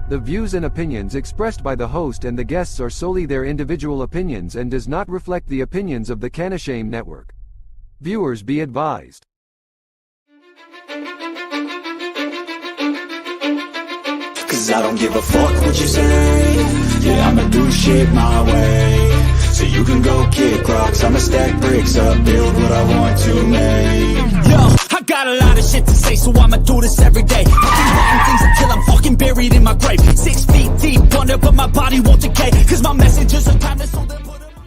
The views and opinions expressed by the host and the guests are solely their individual opinions and does not reflect the opinions of the Canashame Network. Viewers be advised. Cause I don't give a fuck what you say. Yeah, I'ma do shit my way. So you can go kick rocks, I'ma stack bricks up, build what I want to make. Yo, I got a lot of shit to say, so I'ma do this every day. I keep writing things until I'm fucking buried in my grave. 6 feet deep under, but my body won't decay. Cause my messages are timeless, so then put them on.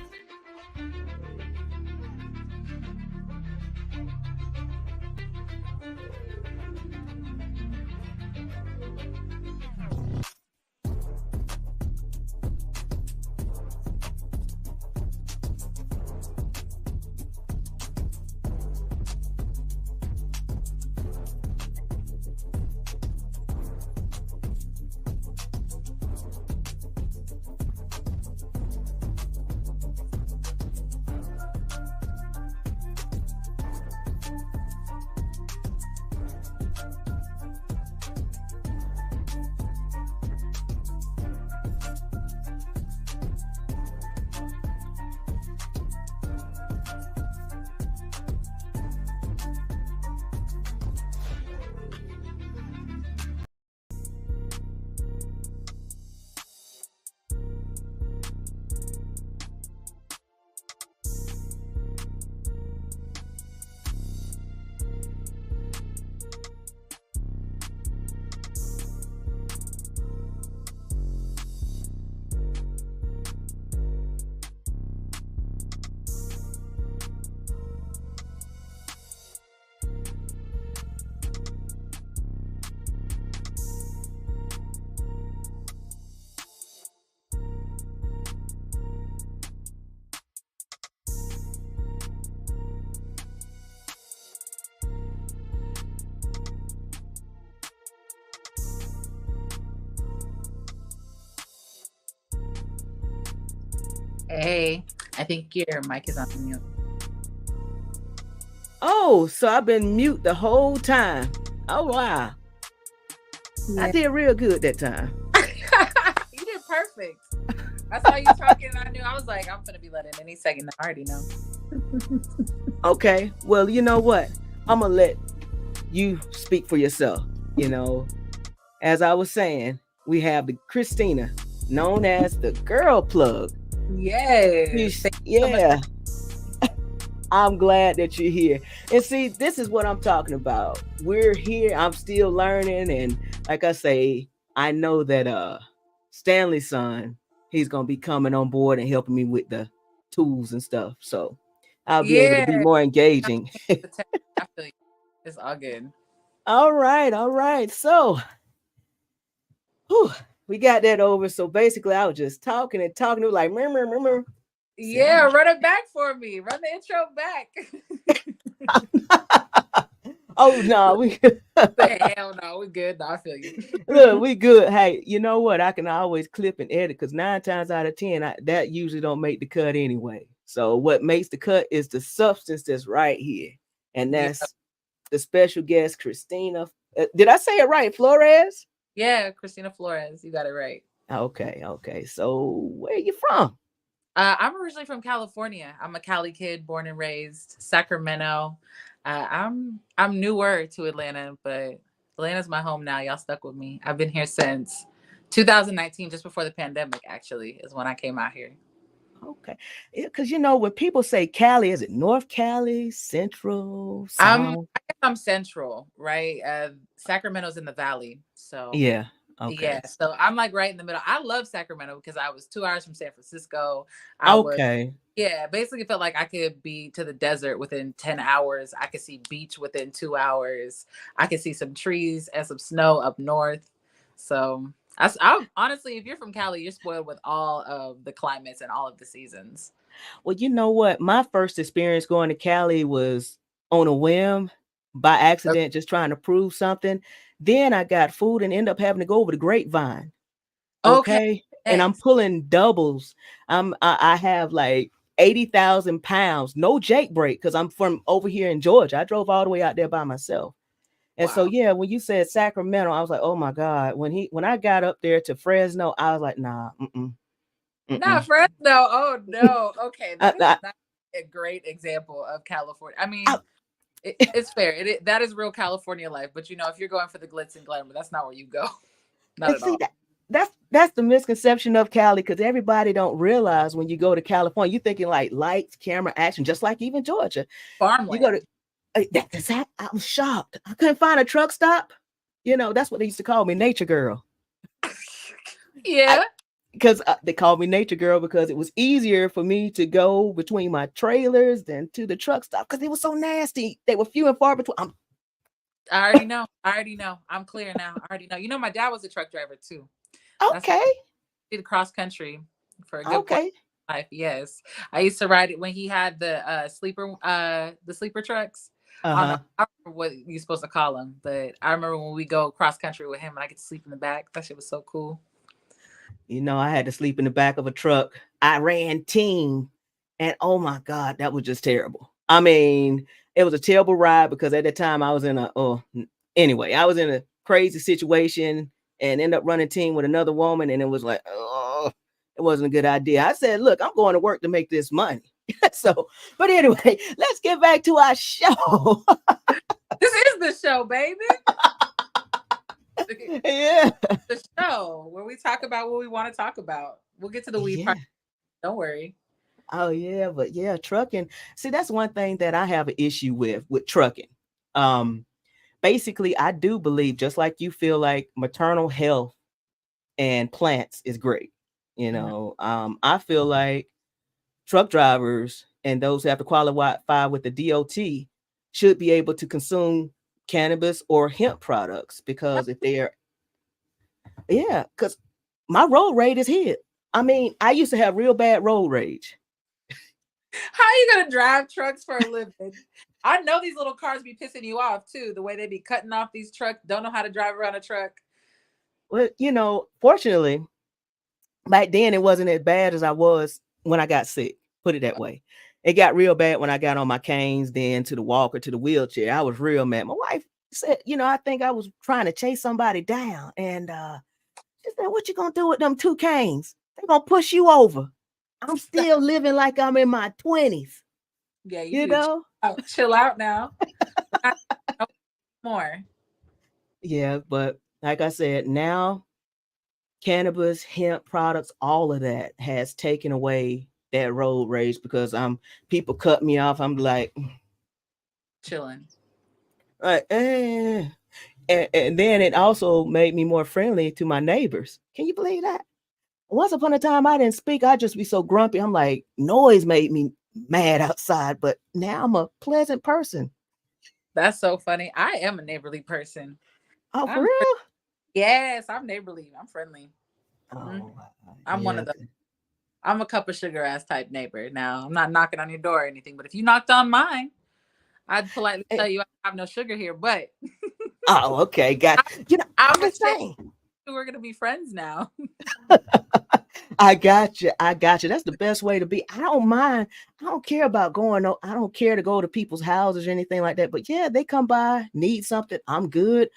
Hey, I think your mic is on mute. Oh, so I've been mute the whole time. Oh, wow. Yeah. I did real good that time. You did perfect. I saw you talking and I knew. I was like, I'm going to be letting any second. I already know. Okay. Well, you know what? I'm going to let you speak for yourself. You know, as I was saying, we have the Kristina, known as the Girl Plug. Yes. Yeah. I'm glad that you're here. And see, this is what I'm talking about. We're here. I'm still learning. And like I say, I know that Stanley's son, he's going to be coming on board and helping me with the tools and stuff. So I'll be able to be more engaging. I feel you. It's all good. All right. So we got that over. So basically, I was just talking. It was like, remember. Yeah, run it back for me. Run the intro back. Oh no, we hell no, we good. No, I feel you. Look, we good. Hey, you know what? I can always clip and edit because 9 times out of 10, that usually don't make the cut anyway. So what makes the cut is the substance that's right here, and that's the special guest, Kristina. Did I say it right, Flores? Yeah, Kristina Flores. You got it right. Okay. So where are you from? I'm originally from California. I'm a Cali kid, born and raised, Sacramento. I'm newer to Atlanta, but Atlanta's my home now. Y'all stuck with me. I've been here since 2019, just before the pandemic, actually, is when I came out here. Okay. Because, you know, when people say Cali, is it North Cali, Central, South? I'm Central, right? Sacramento's in the Valley. So yeah. Okay. Yeah, so I'm like right in the middle. I love Sacramento because I was 2 hours from San Francisco. Basically felt like I could be to the desert within 10 hours. I could see beach within 2 hours. I could see some trees and some snow up north. So I honestly, if you're from Cali, you're spoiled with all of the climates and all of the seasons. Well, you know what? My first experience going to Cali was on a whim, by accident, just trying to prove something. Then I got food and end up having to go over the Grapevine. Okay. And I'm pulling doubles. I have like 80,000 pounds, no Jake break, because I'm from over here in Georgia. I drove all the way out there by myself. And so yeah, when you said Sacramento, I was like, oh my God. When I got up there to Fresno, I was like, nah, not Fresno. Oh no. Okay, that is not a great example of California. I mean, it's fair. That is real California life. But you know, if you're going for the glitz and glamour, that's not where you go. Not at all. That's the misconception of Cali, because everybody don't realize when you go to California, you're thinking like lights, camera, action, just like even Georgia. Farmland. You go to I'm shocked. I couldn't find a truck stop. You know, that's what they used to call me, nature girl. Yeah. Because they called me nature girl because it was easier for me to go between my trailers than to the truck stop because they were so nasty. They were few and far between. I already know. I'm clear now. I already know. You know, my dad was a truck driver too. Okay. Did cross country for a good point of life. Yes. I used to ride it when he had the sleeper trucks. I don't remember what you're supposed to call them, but I remember when we go cross country with him and I get to sleep in the back. That shit was so cool. You know, I had to sleep in the back of a truck. I ran team, and oh my God, that was just terrible. I mean, it was a terrible ride because at the time I was in I was in a crazy situation and ended up running team with another woman, and it was like, oh, it wasn't a good idea. I said, look, I'm going to work to make this money. So, but anyway, let's get back to our show. This is the show, baby. Yeah, the show where we talk about what we want to talk about. We'll get to the weed part. Don't worry. Oh yeah, but yeah, trucking. See, that's one thing that I have an issue with trucking. Basically, I do believe, just like you feel like maternal health and plants is great. You know, I feel like truck drivers and those who have to qualify with the DOT should be able to consume cannabis or hemp products because if they are, because my road rage is hit. I mean, I used to have real bad road rage. How are you gonna drive trucks for a living? I know these little cars be pissing you off too. The way they be cutting off these trucks, don't know how to drive around a truck. Well, you know, fortunately, back then it wasn't as bad as I was when I got sick. Put it that way. It got real bad when I got on my canes, then to the walker, to the wheelchair. I was real mad. My wife said, you know, I think I was trying to chase somebody down. And she said, what you gonna do with them 2 canes? They're gonna push you over. I'm still living like I'm in my 20s. Yeah, you know? Chill out now. More. Yeah, but like I said, now cannabis, hemp products, all of that has taken away that road rage because people cut me off. I'm like chilling. And then it also made me more friendly to my neighbors. Can you believe that? Once upon a time, I didn't speak. I'd just be so grumpy. I'm like, noise made me mad outside, but now I'm a pleasant person. That's so funny. I am a neighborly person. Oh, for real? Yes, I'm neighborly. I'm friendly. Oh, I'm one of those. I'm a cup of sugar ass type neighbor. Now, I'm not knocking on your door or anything, but if you knocked on mine, I'd politely tell you I have no sugar here, but. Oh, okay. I'm just saying. We're going to be friends now. I got you. That's the best way to be. I don't mind. I don't care about going. I don't care to go to people's houses or anything like that. But yeah, they come by, need something. I'm good.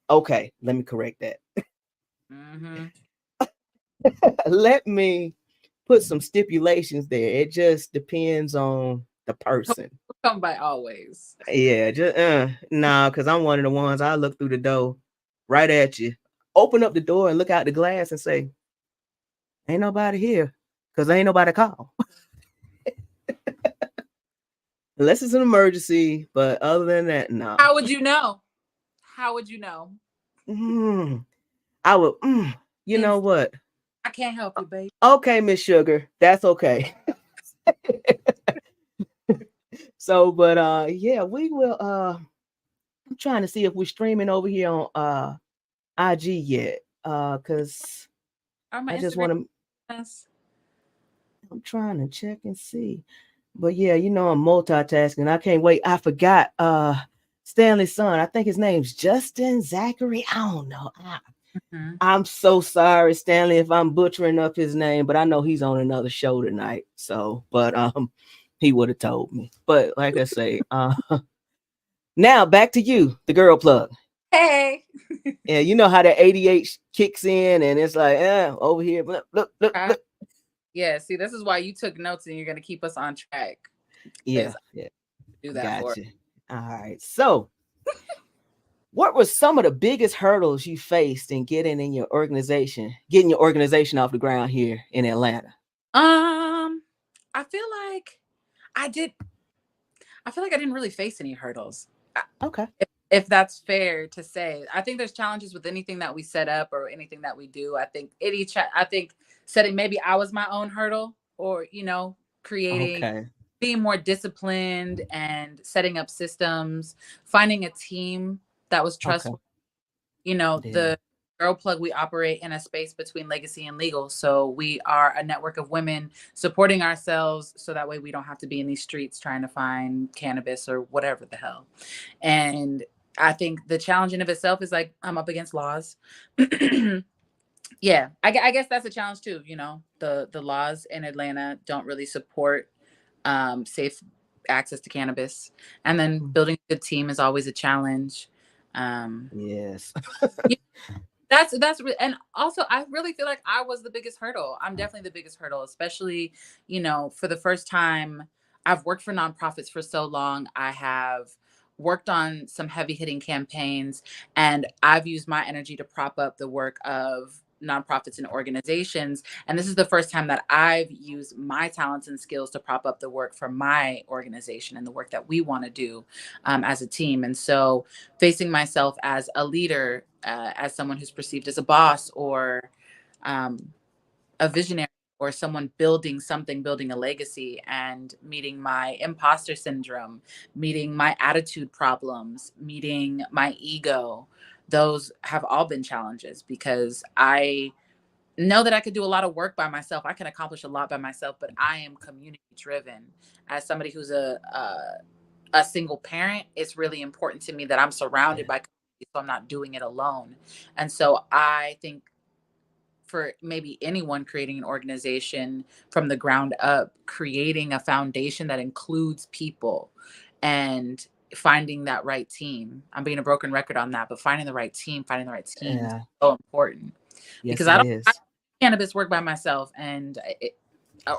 Okay, let me correct that. Let me put some stipulations there. It just depends on the person. Come by always. Yeah, just because I'm one of the ones I look through the door right at you, open up the door and look out the glass and say, ain't nobody here because ain't nobody call. Unless it's an emergency, but other than that, no. How would you know? I would, you know what? I can't help you, babe. Okay, Miss Sugar, that's okay. So, but yeah, we will. I'm trying to see if we're streaming over here on IG yet, because I just want to. I'm trying to check and see, but yeah, you know, I'm multitasking. I can't wait. I forgot Stanley's son. I think his name's Justin Zachary. I don't know. I'm so sorry, Stanley, if I'm butchering up his name, but I know he's on another show tonight. So, but he would have told me. But like I say, Now back to you, the girl plug. Hey. Yeah, you know how that ADH kicks in and it's like, over here. Look. Yeah, see, this is why you took notes and you're going to keep us on track. Yeah. Do that Gotcha. for. All right. So, what were some of the biggest hurdles you faced in getting your organization off the ground here in Atlanta? I feel like I didn't really face any hurdles. Okay. If that's fair to say. I think there's challenges with anything that we set up or anything that we do. I think setting, maybe I was my own hurdle, or creating, being more disciplined and setting up systems, finding a team that was trustworthy. The Girl Plug, we operate in a space between legacy and legal. So we are a network of women supporting ourselves so that way we don't have to be in these streets trying to find cannabis or whatever the hell. And I think the challenge in of itself is like, I'm up against laws. Yeah, I guess that's a challenge too. The laws in Atlanta don't really support safe access to cannabis. And then building a good team is always a challenge. Yes. That's and also I really feel like I was the biggest hurdle. I'm definitely the biggest hurdle, especially, for the first time. I've worked for nonprofits for so long. I have worked on some heavy hitting campaigns, and I've used my energy to prop up the work of nonprofits and organizations. And this is the first time that I've used my talents and skills to prop up the work for my organization and the work that we want to do as a team. And so facing myself as a leader, as someone who's perceived as a boss or a visionary or someone building something, building a legacy, and meeting my imposter syndrome, meeting my attitude problems, meeting my ego, those have all been challenges because I know that I could do a lot of work by myself. I can accomplish a lot by myself, but I am community driven. As somebody who's a single parent, it's really important to me that I'm surrounded by community, so I'm not doing it alone. And so I think for maybe anyone creating an organization from the ground up, creating a foundation that includes people and finding that right team. I'm being a broken record on that, but finding the right team is so important. Yes, because I do cannabis work by myself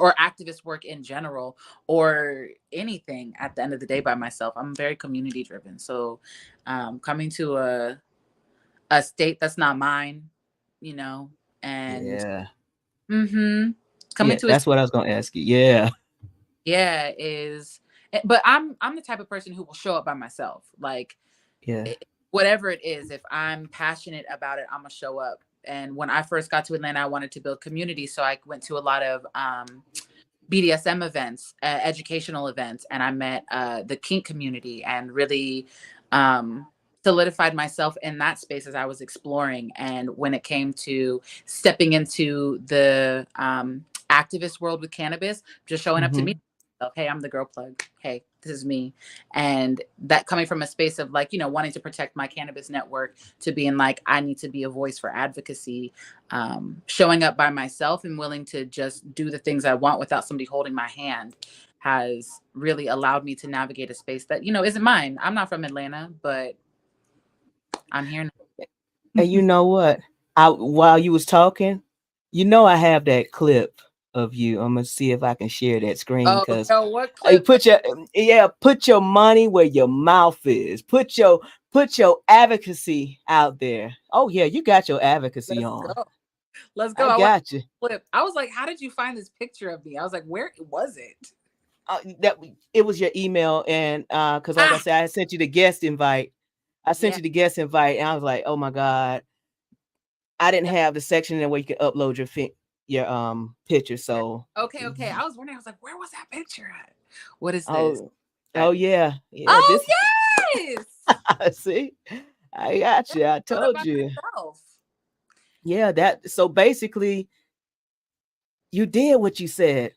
or activist work in general or anything at the end of the day by myself. I'm very community driven. So coming to a state that's not mine, and coming to that's what I was gonna ask you. But I'm the type of person who will show up by myself. Like whatever it is, if I'm passionate about it, I'm gonna show up. And when I first got to Atlanta, I wanted to build community, so I went to a lot of BDSM events, educational events, and I met the kink community and really solidified myself in that space as I was exploring. And when it came to stepping into the activist world with cannabis, just showing up to me, hey, I'm the Girl Plug. Hey, this is me. And that coming from a space of like, wanting to protect my cannabis network to being like, I need to be a voice for advocacy, showing up by myself and willing to just do the things I want without somebody holding my hand has really allowed me to navigate a space that, isn't mine. I'm not from Atlanta, but I'm here now. And you know what? While you was talking, I have that clip of you. I'm gonna see if I can share that screen because what clip? Put your money where your mouth is. Put your advocacy out there. Oh yeah, you got your advocacy on. Let's go. I got you. Clip. I was like, how did you find this picture of me? I was like, where was it? It was your email, and because like I said, I sent you the guest invite. I sent you the guest invite, and I was like, oh my God, I didn't have the section in where you could upload your picture. So okay. I was wondering. I was like, where was that picture at? What is this? Oh yeah. Oh yes. See, I got you. I told you. Yeah, that. So basically, you did what you said.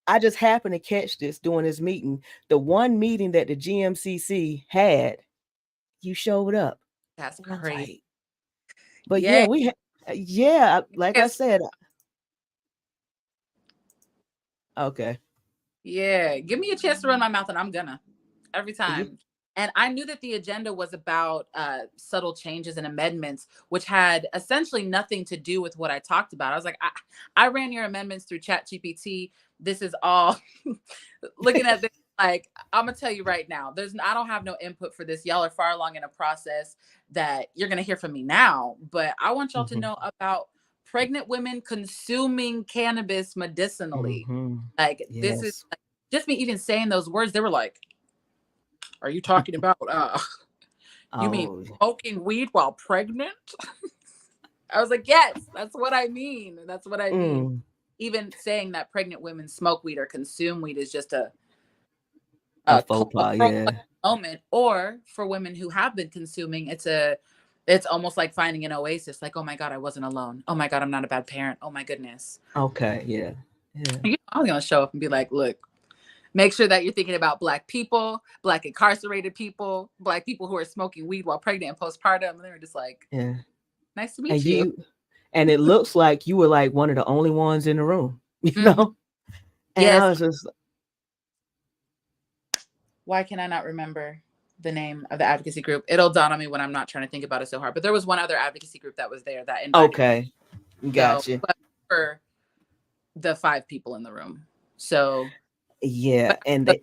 I just happened to catch this during this meeting. The one meeting that the GMCC had, you showed up. That's crazy. But like I said. Okay. Yeah, give me a chance to run my mouth, and I'm gonna every time. And I knew that the agenda was about subtle changes and amendments, which had essentially nothing to do with what I talked about. I was like, I ran your amendments through ChatGPT. This is all looking at this. Like, I'm gonna tell you right now, I don't have no input for this. Y'all are far along in a process that you're gonna hear from me now. But I want y'all to know about pregnant women consuming cannabis medicinally. Like, this is just me even saying those words. They were like, "Are you talking about you mean smoking weed while pregnant?" I was like, "Yes, that's what I mean. That's what I mean." Even saying that pregnant women smoke weed or consume weed is just a faux pas, moment. Or for women who have been consuming, it's almost like finding an oasis. Like, oh my God, I wasn't alone. Oh my God, I'm not a bad parent. Oh my goodness. Okay, yeah. I was gonna show up and be like, look, make sure that you're thinking about Black people, Black incarcerated people, Black people who are smoking weed while pregnant and postpartum. And they were just like, nice to meet you. And it looks like you were like one of the only ones in the room, you know? And I was just, why can I not remember the name of the advocacy group? It'll dawn on me when I'm not trying to think about it so hard. But there was one other advocacy group that was there that invited me. Gotcha. So, for the 5 people in the room. So and the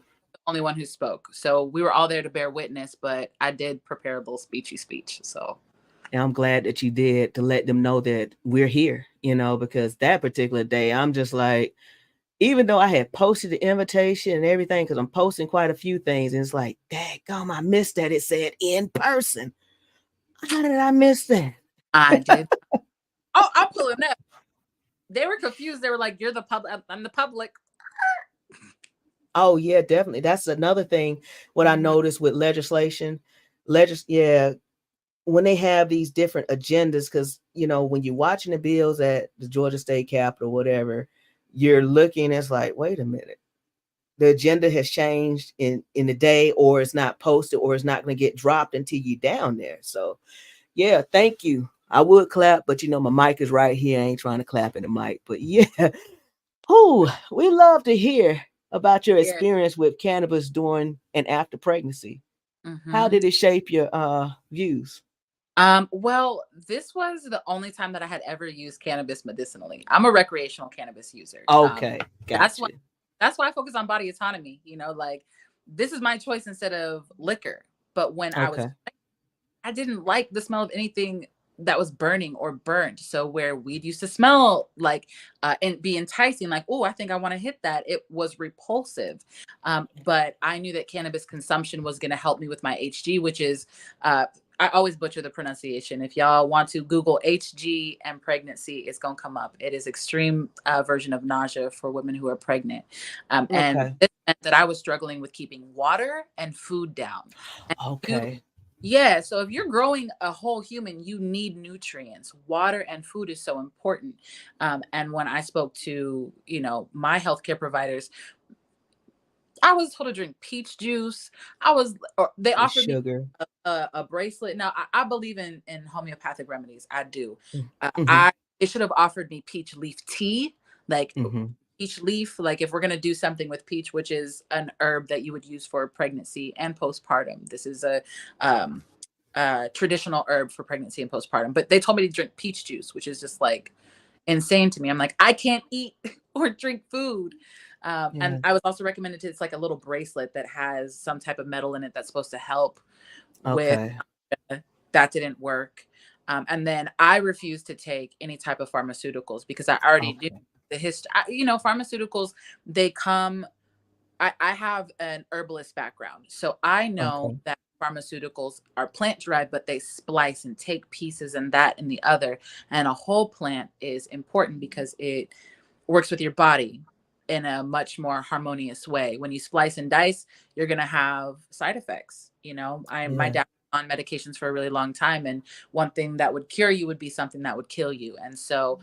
only one who spoke. So we were all there to bear witness, but I did prepare a little speechy speech. So and I'm glad that you did, to let them know that we're here, you know, because that particular day, I'm just like, even though I had posted the invitation and everything, because I'm posting quite a few things, and it's like, daggum, I missed that. It said in person. How did I miss that? I did. Oh, I'm pulling up. They were confused. They were like, "You're the public. I'm the public." Oh yeah, definitely. That's another thing. What I noticed with legislation, when they have these different agendas, because you know, when you're watching the bills at the Georgia State Capitol, whatever, you're looking, it's like, wait a minute, the agenda has changed in the day, or it's not posted, or it's not going to get dropped until you're down there. So yeah, thank you. I would clap, but you know, my mic is right here. I ain't trying to clap in the mic, but yeah. We love to hear about your experience with cannabis during and after pregnancy. How did it shape your views? Well, this was the only time that I had ever used cannabis medicinally. I'm a recreational cannabis user. Okay, gotcha. That's why I focus on body autonomy. You know, like, this is my choice instead of liquor. But when I didn't like the smell of anything that was burning or burnt. So where weed used to smell like and be enticing, like, oh, I think I want to hit that, it was repulsive. But I knew that cannabis consumption was going to help me with my HG, which is I always butcher the pronunciation. If y'all want to Google HG and pregnancy, it's going to come up. It is extreme version of nausea for women who are pregnant. And this meant that I was struggling with keeping water and food down. And so if you're growing a whole human, you need nutrients. Water and food is so important. And when I spoke to, you know, my healthcare providers, I was told to drink peach juice. They offered me a bracelet. Now, I believe in homeopathic remedies. I do. They should have offered me peach leaf tea, like peach leaf. Like, if we're going to do something with peach, which is an herb that you would use for pregnancy and postpartum. This is a traditional herb for pregnancy and postpartum. But they told me to drink peach juice, which is just like insane to me. I'm like, I can't eat or drink food. And I was also recommended it's like a little bracelet that has some type of metal in it that's supposed to help with that. Didn't work. And then I refused to take any type of pharmaceuticals because I already knew the history. You know, pharmaceuticals, they come. I have an herbalist background, so I know that pharmaceuticals are plant derived, but they splice and take pieces and that and the other. And a whole plant is important because it works with your body in a much more harmonious way. When you splice and dice, you're going to have side effects. You know, my dad was on medications for a really long time. And one thing that would cure you would be something that would kill you. And so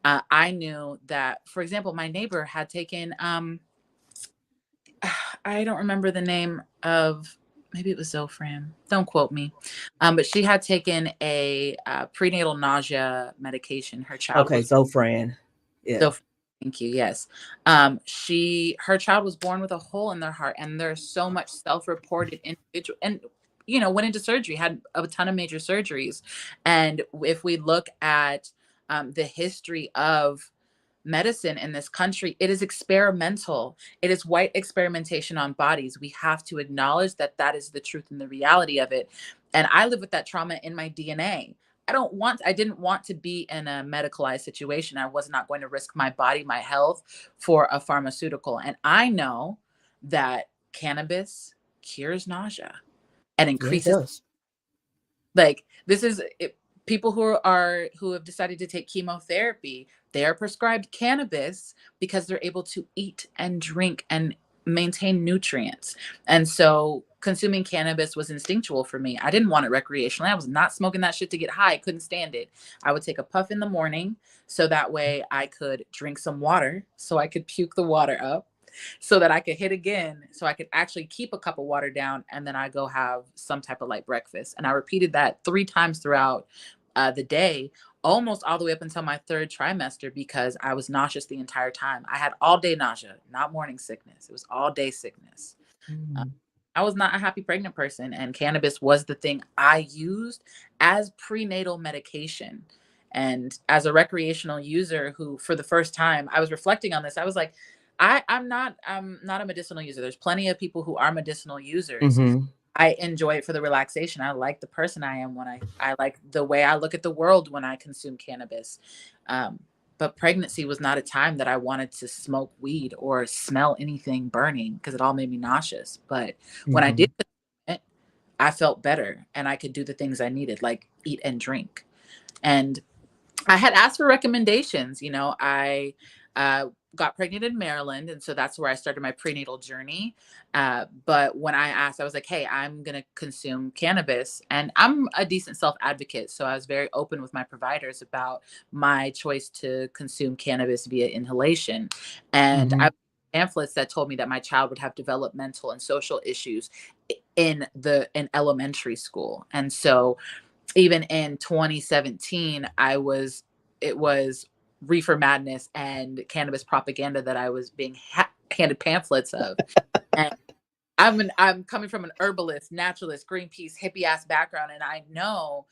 I knew that, for example, my neighbor had taken, I don't remember the name of, maybe it was Zofran. Don't quote me. But she had taken a prenatal nausea medication. Her child was Zofran. Yeah. Thank you. Yes. Her child was born with a hole in their heart, and there's so much self-reported individual. And went into surgery, had a ton of major surgeries. And if we look at the history of medicine in this country, it is experimental. It is white experimentation on bodies. We have to acknowledge that that is the truth and the reality of it. And I live with that trauma in my DNA. I didn't want to be in a medicalized situation. I was not going to risk my body, my health for a pharmaceutical. And I know that cannabis cures nausea and increases, like, this is it, people who have decided to take chemotherapy, they are prescribed cannabis because they're able to eat and drink and maintain nutrients. And so consuming cannabis was instinctual for me. I didn't want it recreationally. I was not smoking that shit to get high. I couldn't stand it. I would take a puff in the morning so that way I could drink some water so I could puke the water up, so that I could hit again, so I could actually keep a cup of water down, and then I go have some type of light breakfast. And I repeated that 3 times throughout the day, almost all the way up until my 3rd trimester, because I was nauseous the entire time. I had all day nausea, not morning sickness. It was all day sickness. I was not a happy pregnant person, and cannabis was the thing I used as prenatal medication. And as a recreational user who, for the first time, I was reflecting on this. I was like, I'm not a medicinal user. There's plenty of people who are medicinal users. I enjoy it for the relaxation. I like the person I am when I like the way I look at the world when I consume cannabis. But pregnancy was not a time that I wanted to smoke weed or smell anything burning, because it all made me nauseous. But when I did it, I felt better and I could do the things I needed, like eat and drink. And I had asked for recommendations. I got pregnant in Maryland, and so that's where I started my prenatal journey. But when I asked, I was like, hey, I'm going to consume cannabis. And I'm a decent self-advocate, so I was very open with my providers about my choice to consume cannabis via inhalation. And I pamphlets that told me that my child would have developmental and social issues in elementary school. And so even in 2017, it was reefer madness and cannabis propaganda that I was being handed pamphlets of. And I'm coming from an herbalist, naturalist, Greenpeace, hippie ass background. And I know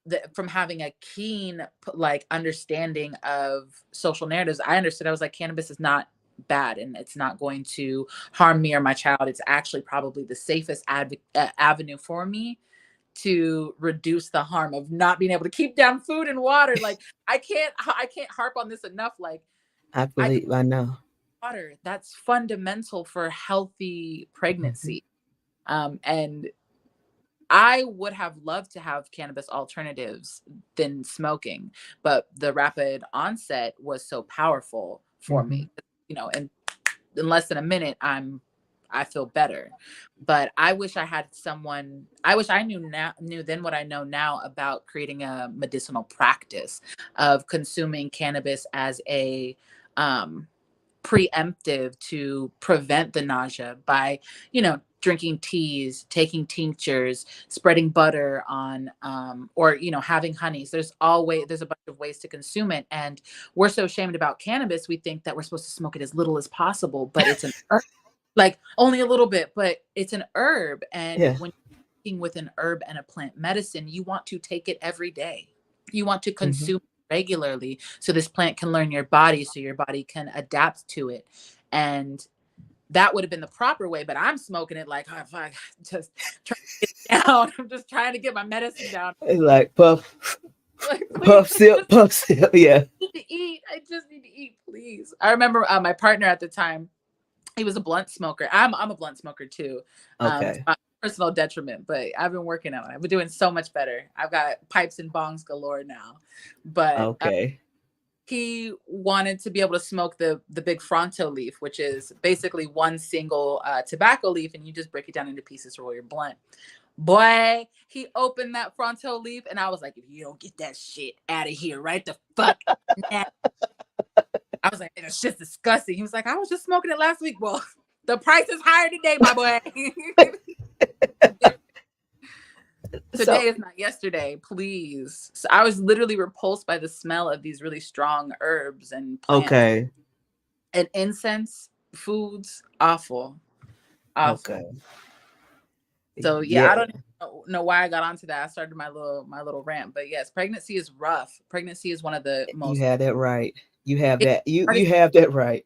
that from having a keen, like, understanding of social narratives, I understood. I was like, cannabis is not bad and it's not going to harm me or my child. It's actually probably the safest avenue for me to reduce the harm of not being able to keep down food and water. Like, I can't harp on this enough. Like, I know. Water, that's fundamental for healthy pregnancy. And I would have loved to have cannabis alternatives than smoking, but the rapid onset was so powerful for me. And in less than a minute, I feel better. But I wish I knew then what I know now about creating a medicinal practice of consuming cannabis as a preemptive to prevent the nausea by, drinking teas, taking tinctures, spreading butter on, or, having honeys. There's a bunch of ways to consume it. And we're so ashamed about cannabis. We think that we're supposed to smoke it as little as possible, but it's an herb, like only a little bit, but it's an herb. And when you're working with an herb and a plant medicine, you want to take it every day. You want to consume regularly so this plant can learn your body, so your body can adapt to it. And that would have been the proper way, but I'm smoking it like, oh, fuck, just trying to get it down. I'm just trying to get my medicine down. It's like puff, like, puff sip, yeah. I just need to eat, please. I remember my partner at the time, he was a blunt smoker. I'm a blunt smoker too. Okay. My personal detriment, but I've been working on it. I've been doing so much better. I've got pipes and bongs galore now. But he wanted to be able to smoke the big Fronto leaf, which is basically one single tobacco leaf, and you just break it down into pieces to roll your blunt. Boy, he opened that Fronto leaf, and I was like, if you don't get that shit out of here right the fuck now. I was like, it's just disgusting. He was like, I was just smoking it last week. Well, the price is higher today, my boy. Today is not yesterday, please. So I was literally repulsed by the smell of these really strong herbs and plants. And incense, foods, awful. Okay. So yeah, I don't know why I got onto that. I started my little rant, but yes, pregnancy is rough. Pregnancy is one of the most. You have that right. You have that. You have that right.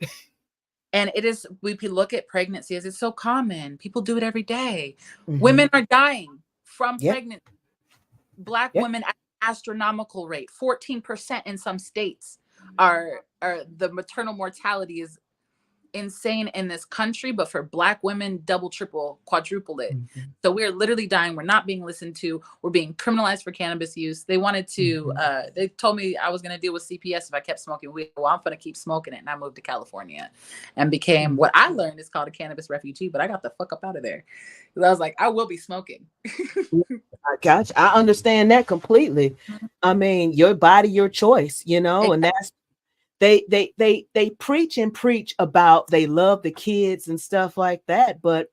And it is. We look at pregnancy as it's so common. People do it every day. Women are dying from pregnancy. Black women at an astronomical rate, 14% in some states are the maternal mortality is insane in this country, but for Black women, double, triple, quadruple it. So we're literally dying. We're not being listened to. We're being criminalized for cannabis use. They wanted to, they told me I was going to deal with CPS if I kept smoking weed. Well, I'm going to keep smoking it. And I moved to California and became what I learned is called a cannabis refugee, but I got the fuck up out of there. Because I was like, I will be smoking. I got you. I understand that completely. I mean, your body, your choice, you know, and that's, they preach and preach about they love the kids and stuff like that, but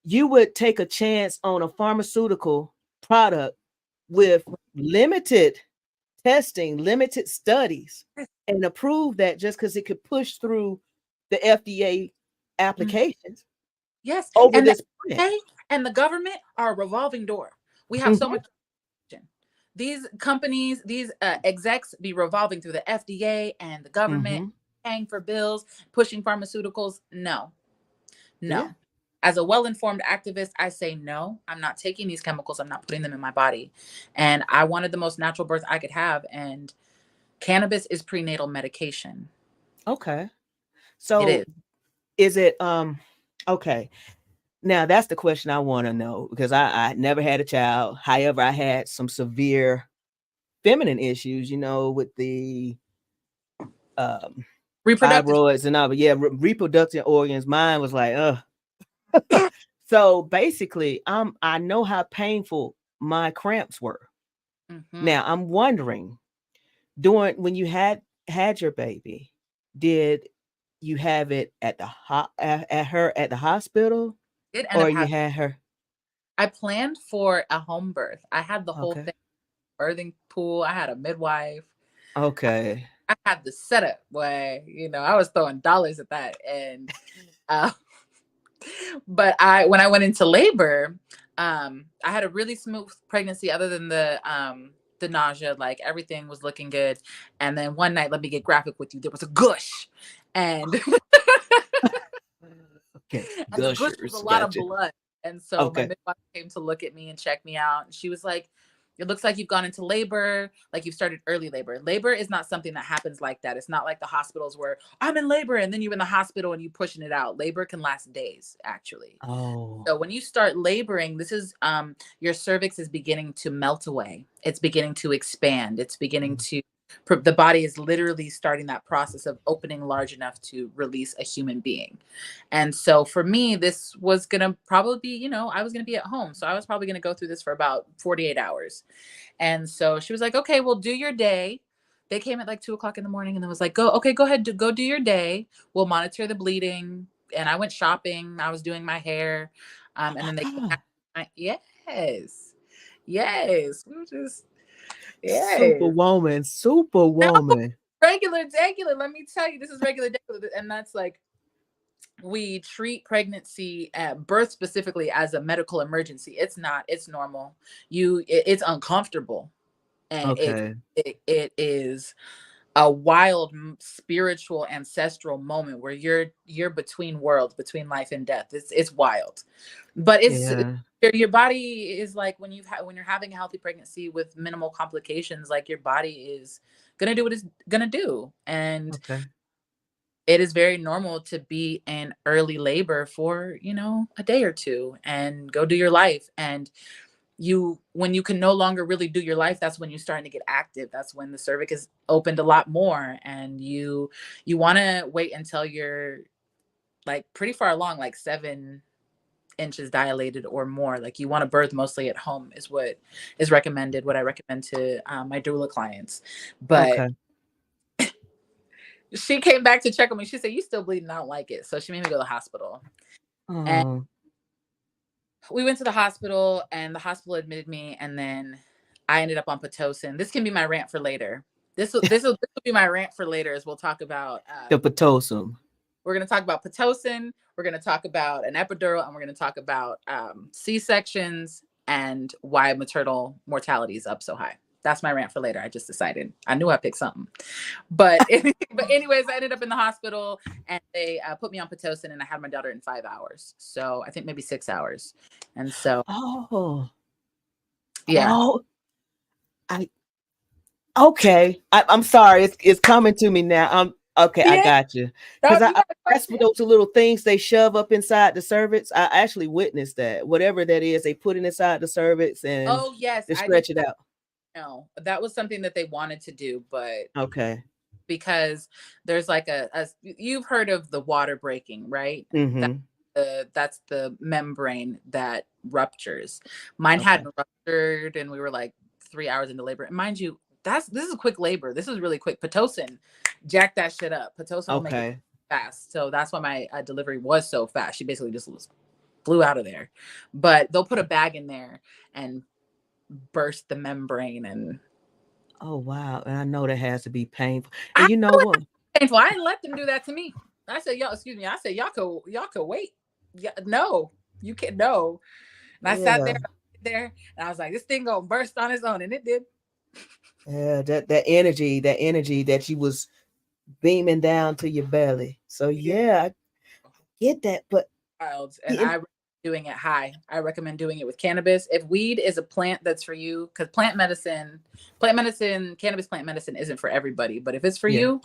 you would take a chance on a pharmaceutical product with limited testing, limited studies, and approve that just because it could push through the FDA applications. Yes, over and this and the government are a revolving door. We have so much. These companies, these execs be revolving through the FDA and the government, paying for bills, pushing pharmaceuticals. No. Yeah. As a well-informed activist, I say no. I'm not taking these chemicals. I'm not putting them in my body. And I wanted the most natural birth I could have. And cannabis is prenatal medication. Okay. So is it okay. Now that's the question I want to know, because I never had a child. However, I had some severe feminine issues, you know, with the reproductive fibroids and all, but reproductive organs. Mine was like, So basically, I know how painful my cramps were. Now I'm wondering, when you had your baby, did you have it at the at the hospital? Or you had her? I planned for a home birth. I had the whole thing, birthing pool. I had a midwife. Okay. I had the setup way, you know, I was throwing dollars at that. And but when I went into labor, I had a really smooth pregnancy other than the nausea, like everything was looking good. And then one night, let me get graphic with you, there was a gush. And gushers, was a lot of blood. And so my midwife came to look at me and check me out. And she was like, it looks like you've gone into labor, like you've started early labor. Labor is not something that happens like that. It's not like the hospitals where I'm in labor and then you're in the hospital and you pushing it out. Labor can last days, actually. So when you start laboring, this is your cervix is beginning to melt away. It's beginning to expand. It's beginning to the body is literally starting that process of opening large enough to release a human being. And so for me, this was going to probably be, you know, I was going to be at home. So I was probably going to go through this for about 48 hours. And so she was like, okay, well, do your day. They came at like 2:00 in the morning and then was like, go ahead, go do your day. We'll monitor the bleeding. And I went shopping. I was doing my hair. And then they came back. Yes. We were just, Superwoman. No, regular. Let me tell you, this is regular. And that's like, we treat pregnancy at birth specifically as a medical emergency. It's not, it's normal. It's uncomfortable. And it is a wild spiritual ancestral moment where you're between worlds, between life and death. It's wild, but your body is like, when you're having a healthy pregnancy with minimal complications, like your body is gonna do what it's gonna do. And it is very normal to be in early labor for, you know, a day or two and go do your life. And when you can no longer really do your life, that's when you're starting to get active. That's when the cervix is opened a lot more. And you want to wait until you're like pretty far along, like 7 inches dilated or more. Like you want to birth mostly at home is what is recommended, what I recommend to my doula clients. But she came back to check on me. She said, you still bleeding? I don't like it. So she made me go to the hospital. And we went to the hospital and the hospital admitted me. And then I ended up on Pitocin. This can be my rant for later. This will be my rant for later, as we'll talk about the Pitocin. We're going to talk about Pitocin. We're going to talk about an epidural, and we're going to talk about C-sections and why maternal mortality is up so high. That's my rant for later. I just decided. I knew I picked something. But anyways, I ended up in the hospital, and they put me on Pitocin, and I had my daughter in 5 hours. So I think maybe 6 hours. And so, yeah. I'm sorry. It's coming to me now. Okay, I got you. Because that's for those little things they shove up inside the cervix. I actually witnessed that. Whatever that is, they put it inside the cervix and they stretch it out. No, that was something that they wanted to do, but okay, because there's like you've heard of the water breaking, right? Mm-hmm. That's the membrane that ruptures. Mine hadn't ruptured, and we were like 3 hours into labor. And mind you, this is quick labor. This is really quick. Pitocin, jack that shit up. Pitocin will make it fast. So that's why my delivery was so fast. She basically just flew out of there. But they'll put a bag in there and burst the membrane. And oh wow, and I know that has to be painful. And you know what? Painful. I didn't let them do that to me. I said, y'all, excuse me. I said, y'all could wait. Yeah, no, you can't. No. And I sat there, and I was like, this thing gonna burst on its own, and it did. Yeah, that energy that you was beaming down to your belly. So yeah, I get that, but and I recommend doing it high. I recommend doing it with cannabis. If weed is a plant that's for you, because cannabis plant medicine isn't for everybody, but if it's for you.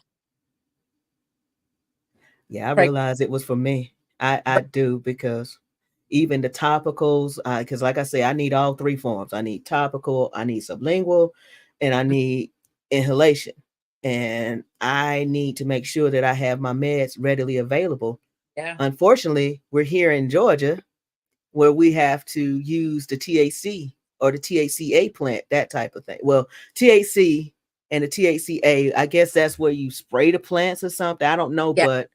Yeah, I realized it was for me. I do, because even the topicals, because like I say, I need all three forms. I need topical, I need sublingual, and I need inhalation. And I need to make sure that I have my meds readily available. Yeah. Unfortunately, we're here in Georgia where we have to use the THC or the THCA plant, that type of thing. Well, THC and the THCA, I guess that's where you spray the plants or something. I don't know, but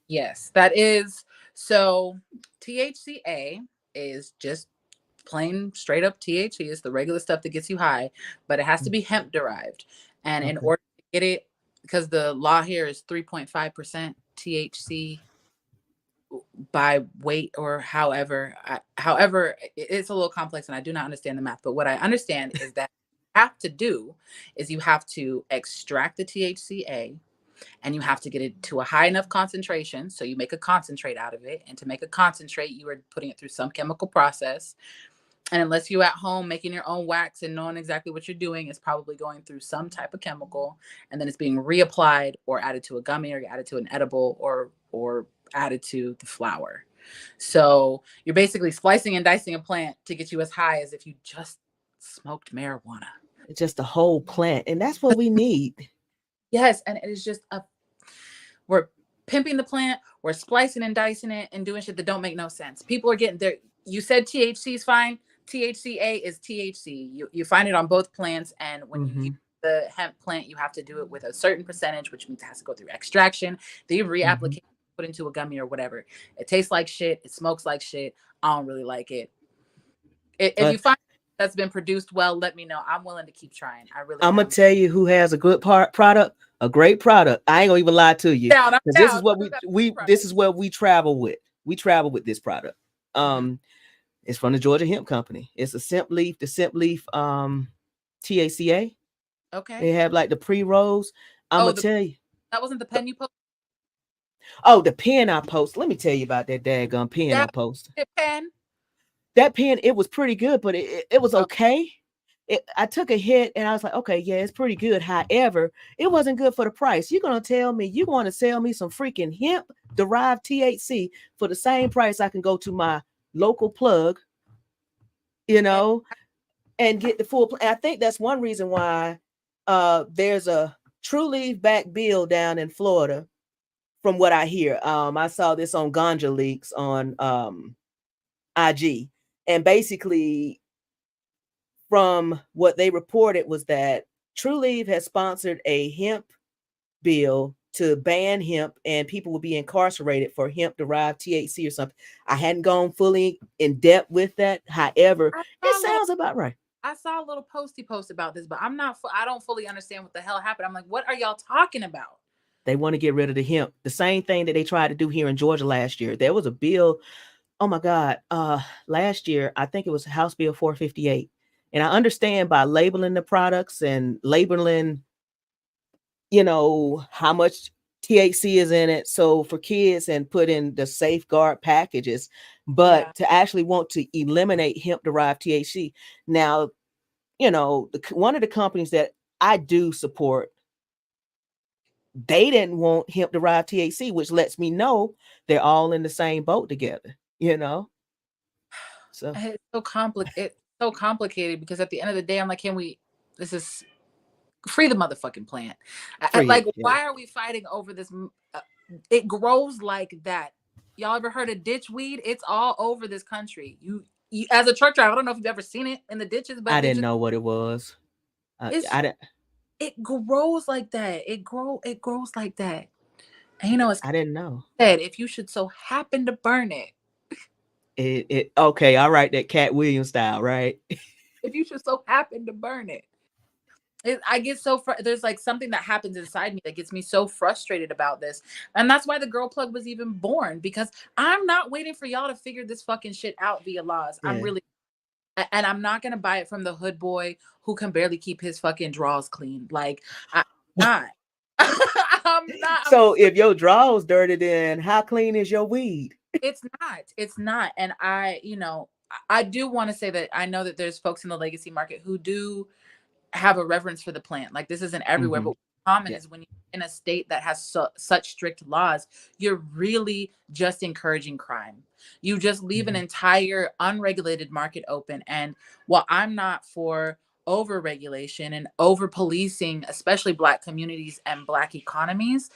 yes, that is. So THCA is just plain straight up THC. Is the regular stuff that gets you high, but it has to be hemp derived. And in order to get it, because the law here is 3.5% THC by weight, or however it's a little complex, and I do not understand the math, but what I understand is that you have to extract the THCA, and you have to get it to a high enough concentration, so you make a concentrate out of it. And to make a concentrate, you are putting it through some chemical process. And unless you're at home making your own wax and knowing exactly what you're doing, it's probably going through some type of chemical, and then it's being reapplied or added to a gummy, or added to an edible, or added to the flower. So you're basically splicing and dicing a plant to get you as high as if you just smoked marijuana. It's just a whole plant, and that's what we need. Yes, and it is just we're pimping the plant, we're splicing and dicing it and doing shit that don't make no sense. People are getting there. You said THC is fine. THCA is THC. You find it on both plants, and when you use the hemp plant, you have to do it with a certain percentage, which means it has to go through extraction, the reapplication, put into a gummy or whatever. It tastes like shit. It smokes like shit. I don't really like it. If you find that's been produced well, let me know. I'm willing to keep trying. I'm gonna tell you who has a good product, a great product. I ain't gonna even lie to you, because this is what this is what we travel with. We travel with this product. It's from the Georgia Hemp Company. It's the Simp Leaf THCA. Okay. They have like the pre-rolls. I'm gonna tell you. That wasn't the pen you posted? Oh, the pen I post. Let me tell you about that daggone pen I posted. That pen, it was pretty good, but it was okay. I took a hit and I was like, okay, yeah, it's pretty good. However, it wasn't good for the price. You're going to tell me you want to sell me some freaking hemp derived THC for the same price I can go to my local plug, and get the full. I think that's one reason why there's a True Leaf back bill down in Florida, from what I hear. I saw this on Ganja Leaks on IG, and basically from what they reported was that True Leaf has sponsored a hemp bill to ban hemp, and people will be incarcerated for hemp derived THC or something. I hadn't gone fully in depth with that. However, it sounds about right. I saw a little post about this, but I don't fully understand what the hell happened. I'm like, what are y'all talking about? They want to get rid of the hemp. The same thing that they tried to do here in Georgia last year. There was a bill, oh my God, last year, I think it was House Bill 458. And I understand by labeling the products and labeling, how much THC is in it. So for kids and put in the safeguard packages, but to actually want to eliminate hemp derived THC. Now, one of the companies that I do support, they didn't want hemp derived THC, which lets me know they're all in the same boat together, So it's so complicated because at the end of the day, I'm like, this is free the motherfucking plant. Why are we fighting over this? It grows like that. Y'all ever heard of ditch weed? It's all over this country. You as a truck driver, I don't know if you've ever seen it in the ditches, but I didn't know what it was. It grows like that. It grows like that. And I didn't know. Said if you should so happen to burn it. Okay, all right, that Cat Williams style, right? If you should so happen to burn it. I get so there's like something that happens inside me that gets me so frustrated about this. And that's why the Girl Plug was even born, because I'm not waiting for y'all to figure this fucking shit out via laws. Yeah. And I'm not going to buy it from the hood boy who can barely keep his fucking drawers clean. Like, I'm not. So if your drawers dirty, then how clean is your weed? It's not. And I do want to say that I know that there's folks in the legacy market who do have a reverence for the plant. Like, this isn't everywhere, but what's common is when you're in a state that has such strict laws, you're really just encouraging crime. You just leave an entire unregulated market open. And while I'm not for over regulation and over policing, especially Black communities and Black economies,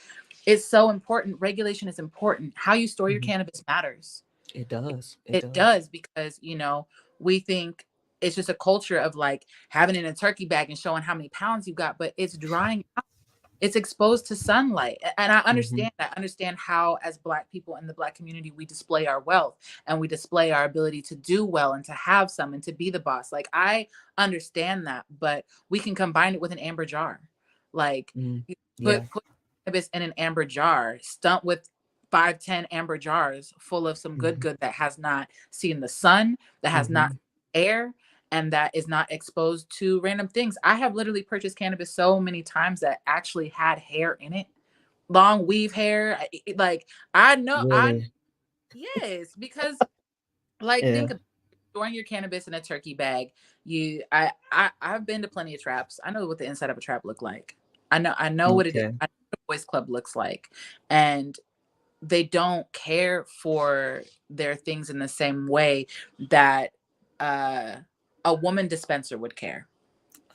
it's so important. Regulation is important. How you store your cannabis matters. It does. It does, because we think it's just a culture of like having it in a turkey bag and showing how many pounds you got, but it's drying out. It's exposed to sunlight. And I understand that. I understand how, as Black people in the Black community, we display our wealth and we display our ability to do well and to have some and to be the boss. Like, I understand that, but we can combine it with an amber jar. Like, put cannabis in an amber jar, stump with 5-10 amber jars full of some good that has not seen the sun, that has not air, and that is not exposed to random things. I have literally purchased cannabis so many times that actually had hair in it, long weave hair. Like, I know, really? Yes, because think about storing your cannabis in a turkey bag. I've been to plenty of traps. I know what the inside of a trap look like. I know what it is. I know what a boys club looks like, and they don't care for their things in the same way that a woman dispenser would care.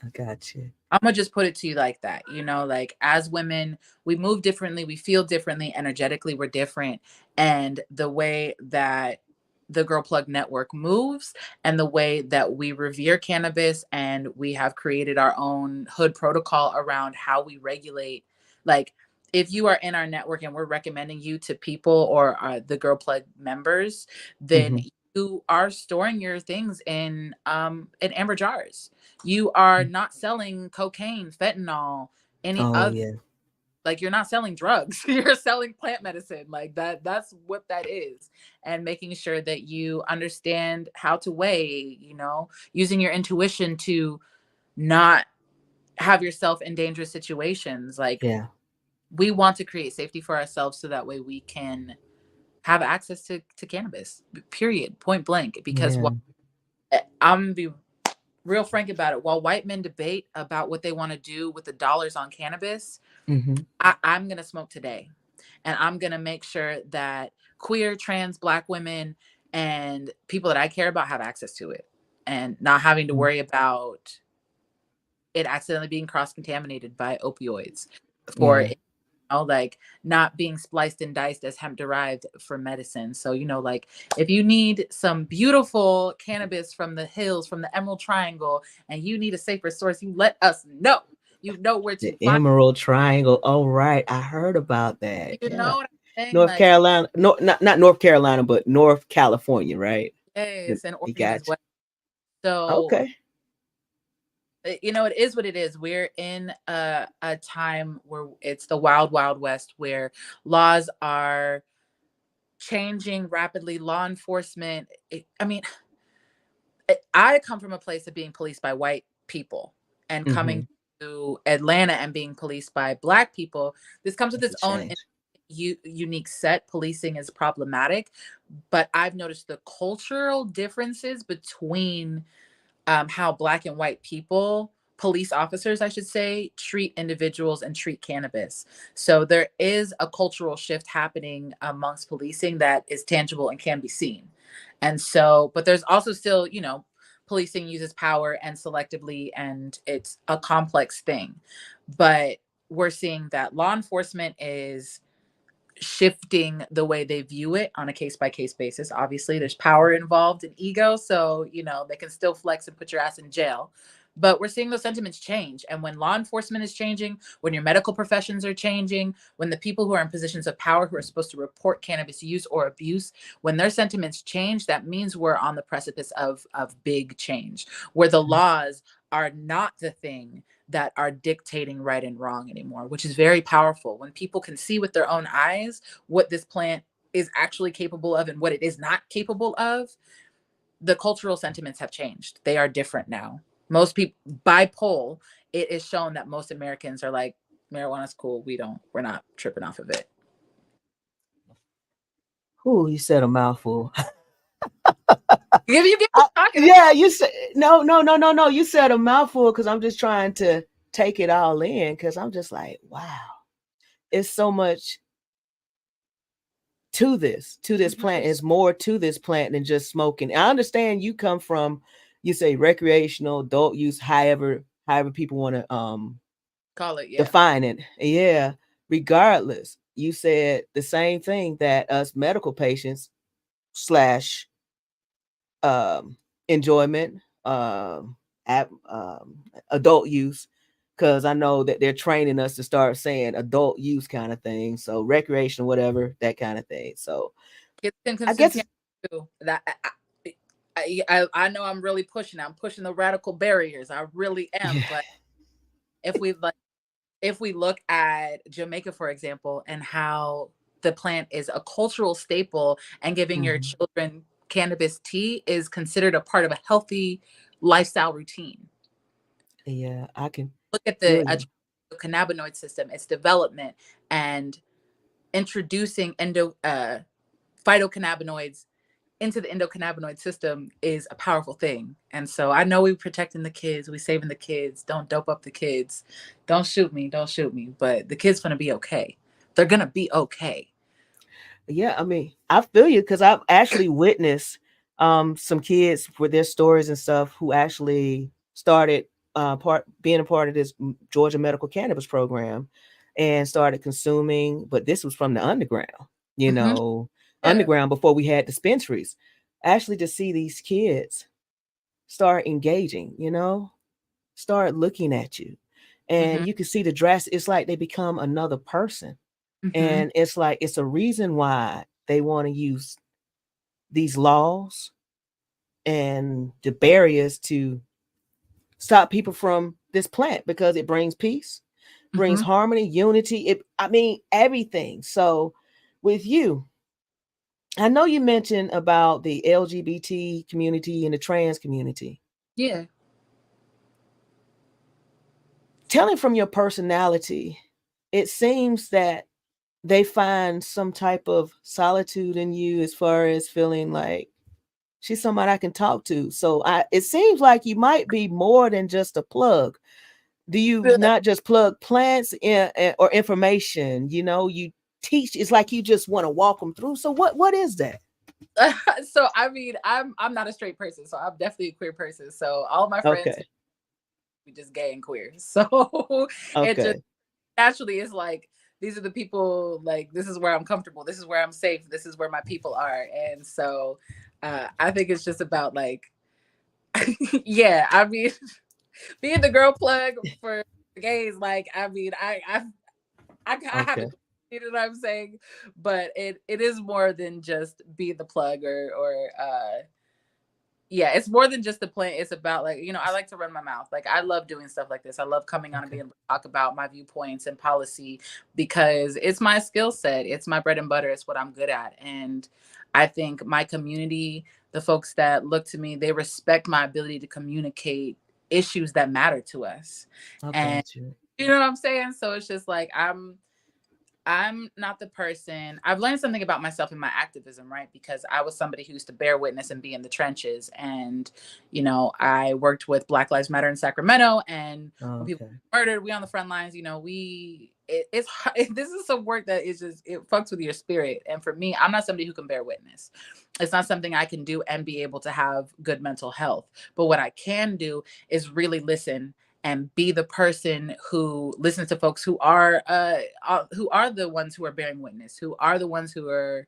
I got you. I'm gonna just put it to you like that. Like, as women, we move differently, we feel differently, energetically, we're different. And the way that the Girl Plug Network moves and the way that we revere cannabis, and we have created our own hood protocol around how we regulate. Like, if you are in our network and we're recommending you to people or the Girl Plug members, then you are storing your things in amber jars. You are not selling cocaine, fentanyl, like, you're not selling drugs. You're selling plant medicine. Like, that's what that is. And making sure that you understand how to weigh, using your intuition to not have yourself in dangerous situations. Like, we want to create safety for ourselves so that way we can have access to cannabis, period, point blank. Because I'm going to be real frank about it. While white men debate about what they want to do with the dollars on cannabis, I'm going to smoke today. And I'm going to make sure that queer, trans, Black women and people that I care about have access to it, and not having to worry about it accidentally being cross-contaminated by opioids, for like not being spliced and diced as hemp derived for medicine. So, like, if you need some beautiful cannabis from the hills, from the Emerald Triangle, and you need a safer source, you let us know. You know where to find Emerald Triangle. Oh, right. I heard about that. You know what I'm saying? North Carolina. No, not North Carolina, but North California, right? Yes, and Oregon as well. So okay. You know, it is what it is. We're in a time where it's the wild, wild west, where laws are changing rapidly. Law enforcement, I come from a place of being policed by white people and coming to Atlanta and being policed by Black people. This comes with its own unique set. Policing is problematic, but I've noticed the cultural differences between how Black and white people, police officers, I should say, treat individuals and treat cannabis. So there is a cultural shift happening amongst policing that is tangible and can be seen. And so, but there's also still, you know, policing uses power and selectively, and it's a complex thing. But we're seeing that law enforcement is shifting the way they view it on a case by case basis. Obviously, there's power involved and ego. So, you know, they can still flex and put your ass in jail. But we're seeing those sentiments change. And when law enforcement is changing, when your medical professions are changing, when the people who are in positions of power who are supposed to report cannabis use or abuse, when their sentiments change, that means we're on the precipice of big change, where the laws are not the thing that are dictating right and wrong anymore, which is very powerful. When people can see with their own eyes what this plant is actually capable of and what it is not capable of, the cultural sentiments have changed. They are different now. Most people, by poll, it is shown that most Americans are like, marijuana's cool. We're not tripping off of it. Ooh, you said a mouthful. You yeah, you said no. You said a mouthful because I'm just trying to take it all in because I'm just like, wow, it's so much to this plant. It's more to this plant than just smoking. I understand you come from, you say recreational, adult use, however people want to call it, define it. Yeah, regardless, you said the same thing that us medical patients slash enjoyment, adult use, because I know that they're training us to start saying adult use kind of thing. So recreational, whatever, that kind of thing. So I guess that I know I'm really pushing. I'm pushing the radical barriers. I really am. Yeah. But if we look at Jamaica, for example, and how the plant is a cultural staple, and giving your children cannabis tea is considered a part of a healthy lifestyle routine. Yeah, I can look at the cannabinoid system, its development, and introducing phytocannabinoids into the endocannabinoid system is a powerful thing. And so I know we're protecting the kids, we saving the kids, don't dope up the kids, don't shoot me, but the kids gonna be okay. They're gonna be okay. Yeah, I mean, I feel you because I've actually witnessed some kids with their stories and stuff who actually started being a part of this Georgia Medical Cannabis Program and started consuming, but this was from the underground, you know, underground before we had dispensaries. Actually, to see these kids start engaging, you know, start looking at you, and you can see the dress. It's like they become another person. And it's like, it's a reason why they want to use these laws and the barriers to stop people from this plant, because it brings peace, brings harmony, unity. I mean, everything. So with you, I know you mentioned about the LGBT community and the trans community. Yeah. Telling from your personality, it seems that they find some type of solitude in you as far as feeling like she's somebody I can talk to. So it seems like you might be more than just a plug. Do you not just plug plants or information? You know, you teach. It's like you just want to walk them through. So what is that? So I mean, I'm not a straight person, so I'm definitely a queer person. So all my friends, we just gay and queer. So it just naturally is like, these are the people, like, this is where I'm comfortable, this is where I'm safe, this is where my people are. And so I think it's just about like yeah, I mean, being the girl plug for gays, like, I mean, I have a, you know what I'm saying? But it is more than just be the plug or Yeah, it's more than just the plant. It's about like, you know, I like to run my mouth. Like I love doing stuff like this. I love coming on and being able to talk about my viewpoints and policy because it's my skill set. It's my bread and butter. It's what I'm good at. And I think my community, the folks that look to me, they respect my ability to communicate issues that matter to us. And you know what I'm saying? So it's just like I'm not the person. I've learned something about myself in my activism, right? Because I was somebody who used to bear witness and be in the trenches. And, you know, I worked with Black Lives Matter in Sacramento. And when people murdered, we on the front lines, you know, it's this is some work that is just, it fucks with your spirit. And for me, I'm not somebody who can bear witness. It's not something I can do and be able to have good mental health. But what I can do is really listen and be the person who listens to folks who are the ones who are bearing witness, who are the ones who are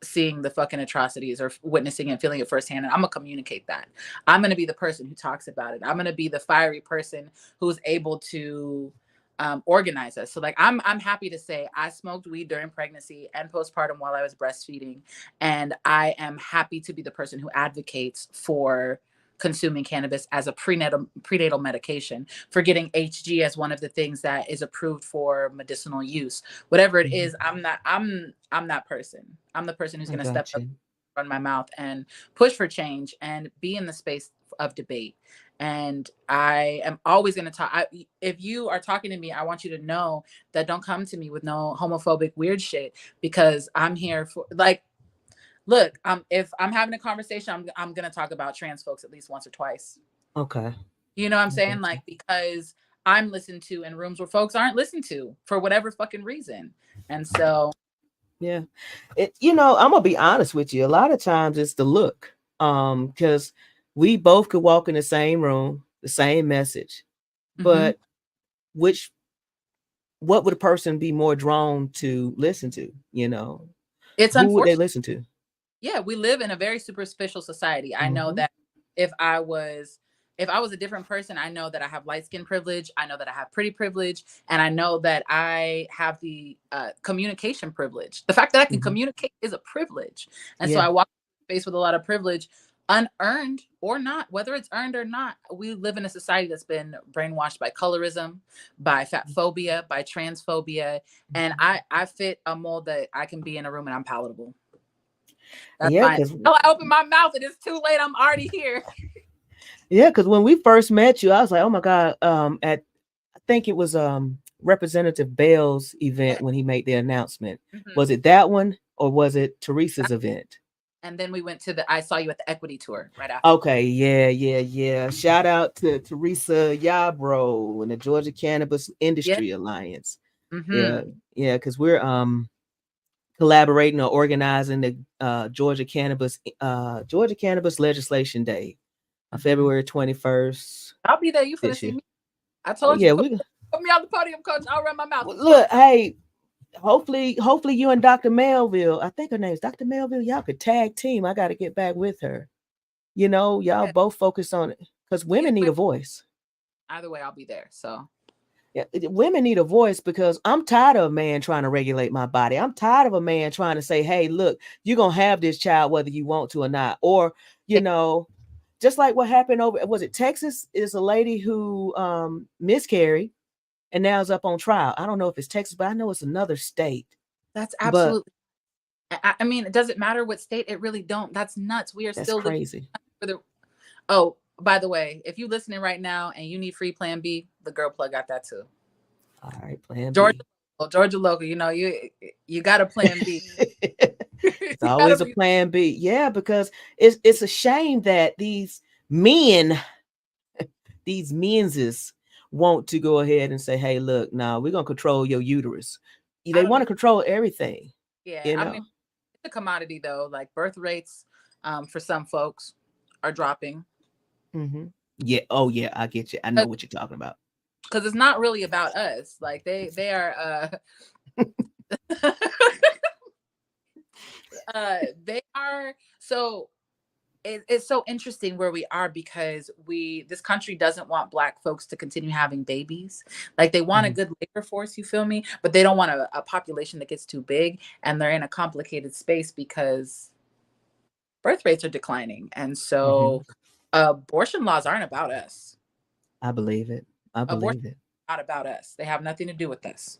seeing the fucking atrocities or witnessing and feeling it firsthand. And I'm gonna communicate that. I'm gonna be the person who talks about it. I'm gonna be the fiery person who's able to organize us. So like I'm happy to say I smoked weed during pregnancy and postpartum while I was breastfeeding, and I am happy to be the person who advocates for consuming cannabis as a prenatal medication, for getting HG as one of the things that is approved for medicinal use. Whatever it is, I'm that person. I'm the person who's going to step up, run my mouth, and push for change and be in the space of debate. And I am always going to talk. If you are talking to me, I want you to know that don't come to me with no homophobic weird shit, because I'm here for, like, look, if I'm having a conversation, I'm gonna talk about trans folks at least once or twice. Okay. You know what I'm saying? Like, because I'm listened to in rooms where folks aren't listened to for whatever fucking reason. And so yeah, you know, I'm gonna be honest with you. A lot of times it's the look. Because we both could walk in the same room, the same message, but what would a person be more drawn to listen to? You know, it's who would they listen to? Yeah, we live in a very superficial society. I know that if I was a different person, I know that I have light skin privilege. I know that I have pretty privilege. And I know that I have the communication privilege. The fact that I can communicate is a privilege. And so I walk in space with a lot of privilege, unearned or not, whether it's earned or not. We live in a society that's been brainwashed by colorism, by fat phobia, by transphobia. And I fit a mold that I can be in a room and I'm palatable. That's fine. Until I open my mouth and it's too late, I'm already here. Yeah, because when we first met you, I was like, oh my God, I think it was Representative Bell's event when he made the announcement. Was it that one or was it Teresa's event? And then we went to I saw you at the equity tour right after. Okay, yeah. Shout out to Teresa Yarbrough and the Georgia Cannabis Industry Alliance. Yeah, because we're collaborating or organizing the Georgia Cannabis Legislation Day, February 21st. I'll be there. You finna see me. I told you. Put me on the podium, coach. I'll run my mouth. Look, hey, hopefully you and Dr. Melville, I think her name is Dr. Melville, y'all could tag team. I got to get back with her. You know, y'all both focus on it because women need a voice. Either way, I'll be there. So yeah, women need a voice because I'm tired of a man trying to regulate my body. I'm tired of a man trying to say, hey, look, you're going to have this child whether you want to or not. Or, you know, just like what happened was it Texas? Is a lady who miscarried and now is up on trial. I don't know if it's Texas, but I know it's another state. That's absolutely. I mean, does it matter what state? It really don't. That's nuts. We are still crazy. Oh, by the way, if you're listening right now and you need free Plan B, the Girl Plug got that too. All right, Plan B. Georgia local. You know, you got a Plan B. It's always a Plan B. Yeah, because it's a shame that these menses want to go ahead and say, hey, look, now we're gonna control your uterus. They want to control everything. Yeah, you know? I mean, it's a commodity though. Like birth rates, for some folks, are dropping. Yeah. Oh yeah, I get you. I know what you're talking about. Because it's not really about us. Like they are. They are so. It's so interesting where we are because this country doesn't want Black folks to continue having babies. Like they want a good labor force, you feel me? But they don't want a population that gets too big, and they're in a complicated space because birth rates are declining. And so abortion laws aren't about us. I believe it. I believe Abortion it. not about us. They have nothing to do with us.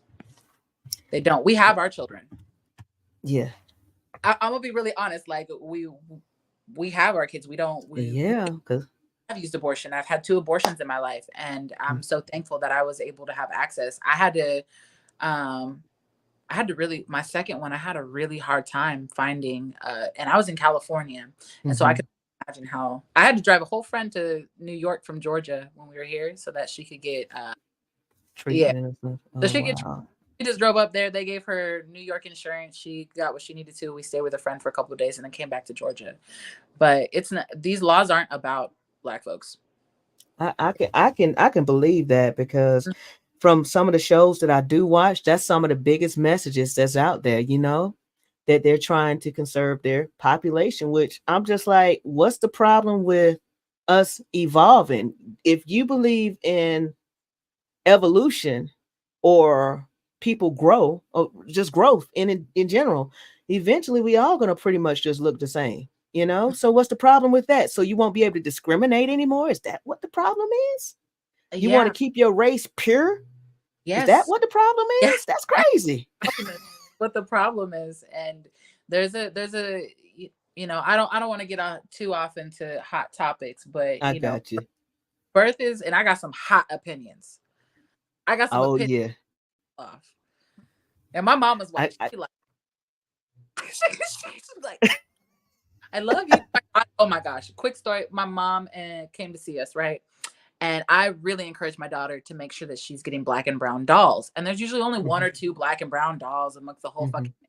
They don't. We have our children. Yeah. I'm gonna be really honest. Like we have our kids. We don't. Because I've used abortion. I've had 2 abortions in my life, and I'm so thankful that I was able to have access. I had to really, my second one, I had a really hard time finding, and I was in California. And so I could imagine how I had to drive a whole friend to New York from Georgia when we were here so that she could get, treatment and stuff. So she just drove up there. They gave her New York insurance. She got what she needed to. We stayed with a friend for a couple of days and then came back to Georgia. But it's not, these laws aren't about Black folks. I can believe that, because from some of the shows that I do watch, that's some of the biggest messages that's out there, that they're trying to conserve their population, which I'm just like, what's the problem with us evolving? If you believe in evolution or people grow, or just growth in general, eventually we all going to pretty much just look the same, So what's the problem with that? So you won't be able to discriminate anymore? Is that what the problem is? You want to keep your race pure? Yes. Is that what the problem is? Yes. That's crazy. What the problem is. And there's a I don't want to get too off into hot topics, but I got you. Birth is, and I got some hot opinions. I got some opinions off. And my mom was watching. She's like, I love you. Oh my gosh. Quick story. My mom came to see us, right? And I really encourage my daughter to make sure that she's getting Black and brown dolls. And there's usually only 1 or 2 Black and brown dolls amongst the whole fucking thing.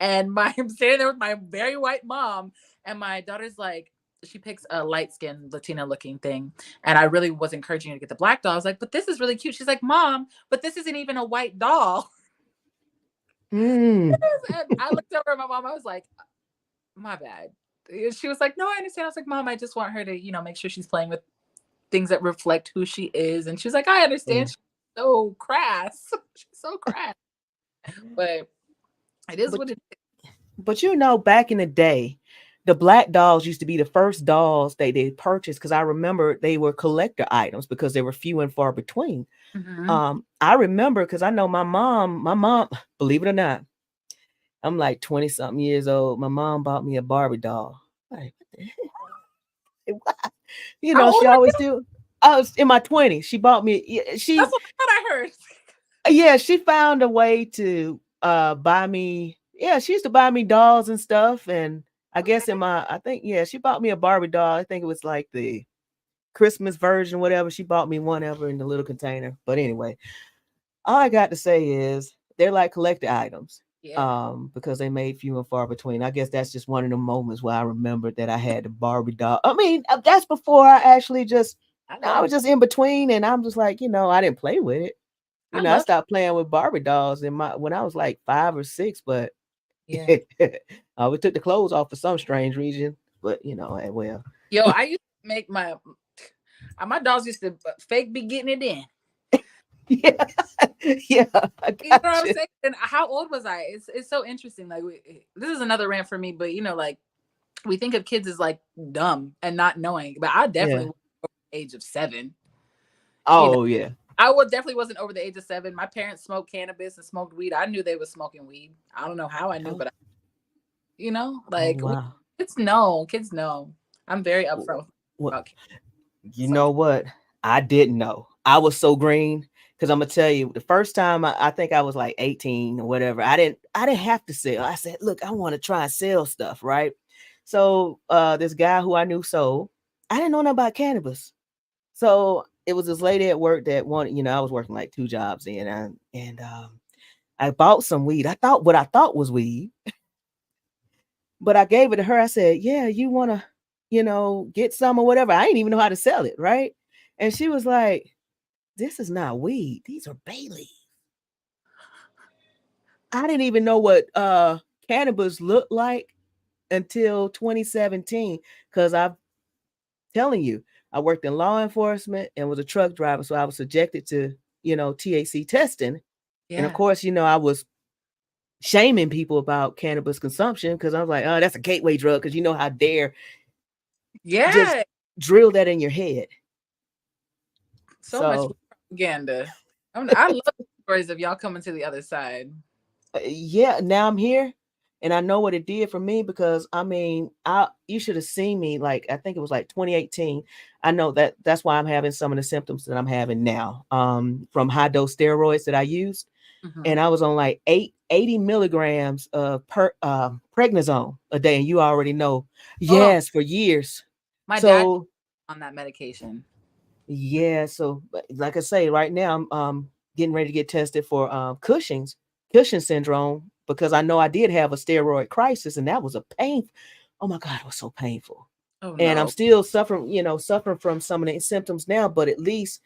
And I'm standing there with my very white mom, and my daughter's like, she picks a light-skinned Latina looking thing. And I really was encouraging her to get the black doll. I was like, but this is really cute. She's like, Mom, but this isn't even a white doll. And I looked over at my mom. I was like, my bad. She was like, no, I understand. I was like, Mom, I just want her to, make sure she's playing with things that reflect who she is. And she was like, I understand. She's so crass. She's so crass. But it is what it is. But back in the day, the black dolls used to be the first dolls they purchased, because I remember they were collector items because they were few and far between. I remember, because I know my mom, believe it or not, I'm like 20 something years old. My mom bought me a Barbie doll. Like, what the hell? She always do. I was in my 20s. She bought me. That's what I heard. Yeah, she found a way to buy me. Yeah, she used to buy me dolls and stuff. And I guess she bought me a Barbie doll. I think it was like the Christmas version, whatever. She bought me one ever in the little container. But anyway, all I got to say is they're like collector items. Because they made few and far between. I guess that's just one of the moments where I remembered that I had the Barbie doll. I mean, that's before I actually I was just in between, and I'm just like, I didn't play with it. I stopped playing with Barbie dolls when I was like 5 or 6, but I always took the clothes off for some strange reason. But well. Yo, I used to make my dolls used to fake be getting it in. Yeah. You know what I'm saying? And how old was I? It's so interesting. Like, this is another rant for me, but like, we think of kids as like dumb and not knowing, but I definitely was over the age of 7. Oh yeah. I definitely wasn't over the age of 7. My parents smoked cannabis and smoked weed. I knew they were smoking weed. I don't know how I knew, but kids know. I'm very upfront. You know what? I didn't know. I was so green. Because I'm gonna tell you, the first time I think I was like 18 or whatever, I didn't have to sell. I said, look, I want to try and sell stuff, right? So this guy who I knew sold. I didn't know nothing about cannabis. So it was this lady at work that wanted, I was working like 2 jobs and I bought some weed. I thought what I thought was weed, but I gave it to her. I said, yeah, you want to, get some or whatever. I didn't even know how to sell it, right? And she was like, this is not weed. These are bay leaves. I didn't even know what cannabis looked like until 2017, because I'm telling you, I worked in law enforcement and was a truck driver, so I was subjected to, THC testing. And of course, I was shaming people about cannabis consumption because I was like, oh, that's a gateway drug, because you know how dare just Yeah. drill that in your head. So much So propaganda. I love stories of y'all coming to the other side. yeah, now I'm here and I know what it did for me, because I mean, you should have seen me, like I think it was like 2018. I know that's why I'm having some of the symptoms that I'm having now, from high dose steroids that I used. Mm-hmm. And I was on like 80 milligrams of prednisone a day, and you already know, Oh, yes, for years. my dad So on that medication. yeah, so like I say, right now I'm getting ready to get tested for Cushing syndrome, because I know I did have a steroid crisis, and that was a pain. Oh my God, it was so painful. Oh And I'm no. still suffering from some of the symptoms now, but at least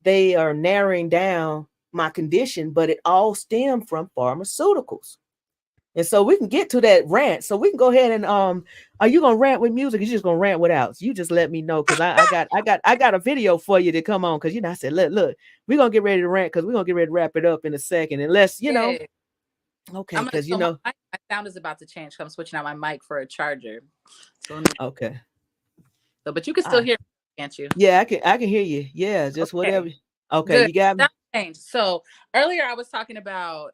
they are narrowing down my condition, but it all stemmed from pharmaceuticals. And so we can get to that rant. So we can go ahead and are you gonna rant with music? Or you just gonna rant without? You just let me know, because I got a video for you to come on, because I said, look, we're gonna get ready to rant, because we're gonna get ready to wrap it up in a second. Unless Yeah. okay, I'm gonna because so my sound is about to change. So I'm switching out my mic for a charger. So okay. so but you can All still right. hear me, can't you? Yeah, I can hear you. Yeah, just Okay. whatever. Okay, Good. you got me. Sound change. So earlier I was talking about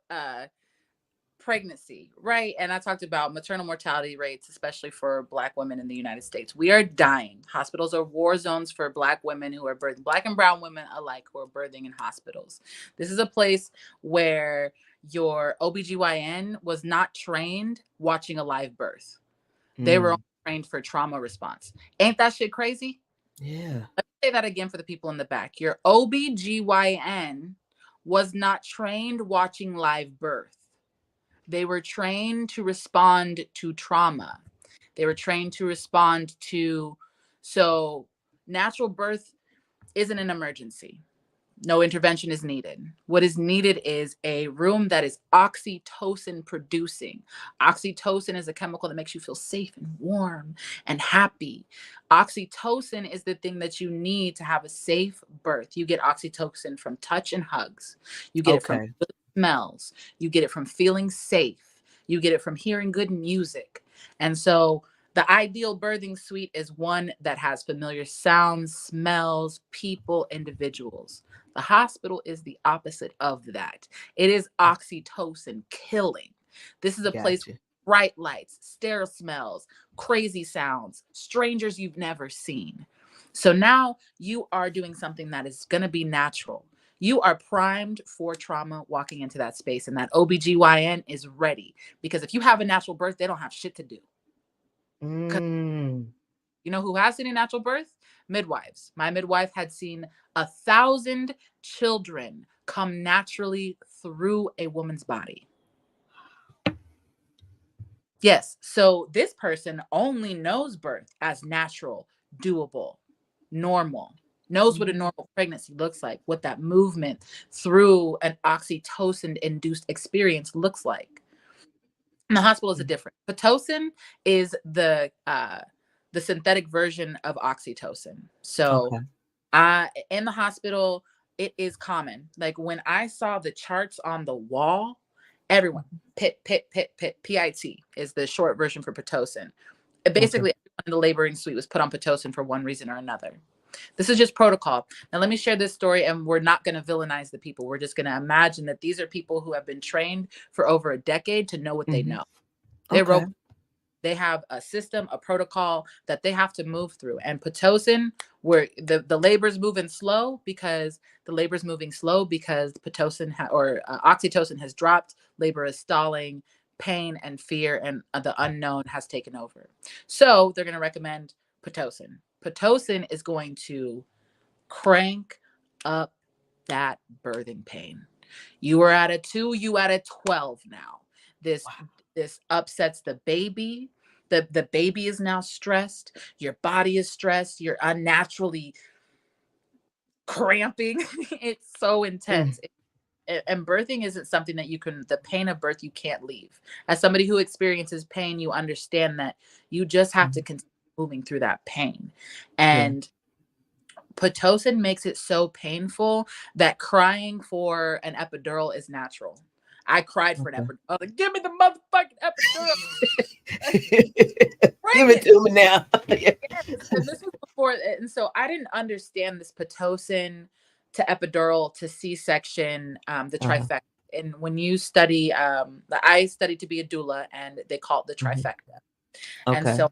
pregnancy, right? And I talked about maternal mortality rates, especially for Black women in the United States. We are dying. Hospitals are war zones for Black women who are birthing, Black and brown women alike who are birthing in hospitals. This is a place where your OBGYN was not trained watching a live birth. They were only trained for trauma response. Ain't that shit crazy? Yeah. Let me say that again for the people in the back. Your OBGYN was not trained watching live birth. They were trained to respond to trauma. They were trained to respond to, so natural birth isn't an emergency. No intervention is needed. What is needed is a room that is oxytocin producing. Oxytocin is a chemical that makes you feel safe and warm and happy. Oxytocin is the thing that you need to have a safe birth. You get oxytocin from touch and hugs. You get it from Okay. smells. You get it from feeling safe. You get it from hearing good music. And so the ideal birthing suite is one that has familiar sounds, smells, people, individuals. The hospital is the opposite of that. It is oxytocin killing. This is a place Gotcha. with bright lights, sterile smells, crazy sounds, strangers you've never seen. So now you are doing something that is going to be natural. You are primed for trauma walking into that space, and that OBGYN is ready, because if you have a natural birth, they don't have shit to do. Mm. You know who has seen a natural birth? Midwives. My midwife had seen 1,000 children come naturally through a woman's body. Yes. So this person only knows birth as natural, doable, normal, knows what a normal pregnancy looks like, what that movement through an oxytocin induced experience looks like. And the hospital is a different. Pitocin is the synthetic version of oxytocin. So Okay. in the hospital, it is common. Like when I saw the charts on the wall, everyone, PIT is the short version for Pitocin. Okay. Basically, everyone in the laboring suite was put on Pitocin for one reason or another. This is just protocol. Now, let me share this story, and we're not going to villainize the people. We're just going to imagine that these are people who have been trained for over a decade to know what they know. They're Okay. they have a system, a protocol that they have to move through. And Pitocin, where the labor's moving slow because Pitocin or oxytocin has dropped, labor is stalling, pain and fear and the unknown has taken over. So they're going to recommend Pitocin. Pitocin is going to crank up that birthing pain. You are at a 2, you at a 12 now. This upsets the baby. The baby is now stressed. Your body is stressed. You're unnaturally cramping. It's so intense. And birthing isn't something that the pain of birth, you can't leave. As somebody who experiences pain, you understand that you just have to continue moving through that pain. And Pitocin makes it so painful that crying for an epidural is natural. I cried for an epidural. I was like, give me the motherfucking epidural. Give it to me now. Yes. And this was before, and so I didn't understand this Pitocin to epidural to C-section, the trifecta. And when you study, I studied to be a doula, and they call it the trifecta. And so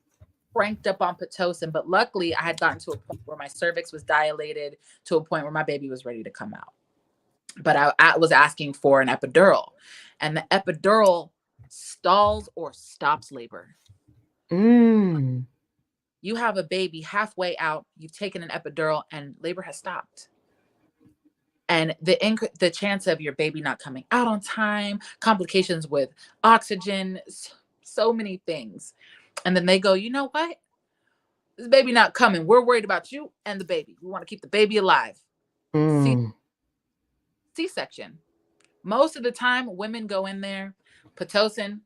cranked up on Pitocin, but luckily I had gotten to a point where my cervix was dilated to a point where my baby was ready to come out. But I was asking for an epidural, and the epidural stalls or stops labor. You have a baby halfway out, you've taken an epidural, and labor has stopped. And the chance of your baby not coming out on time, complications with oxygen, so many things. And then they go, you know what? This baby not coming. We're worried about you and the baby. We want to keep the baby alive. C-section. Most of the time, women go in there, Pitocin,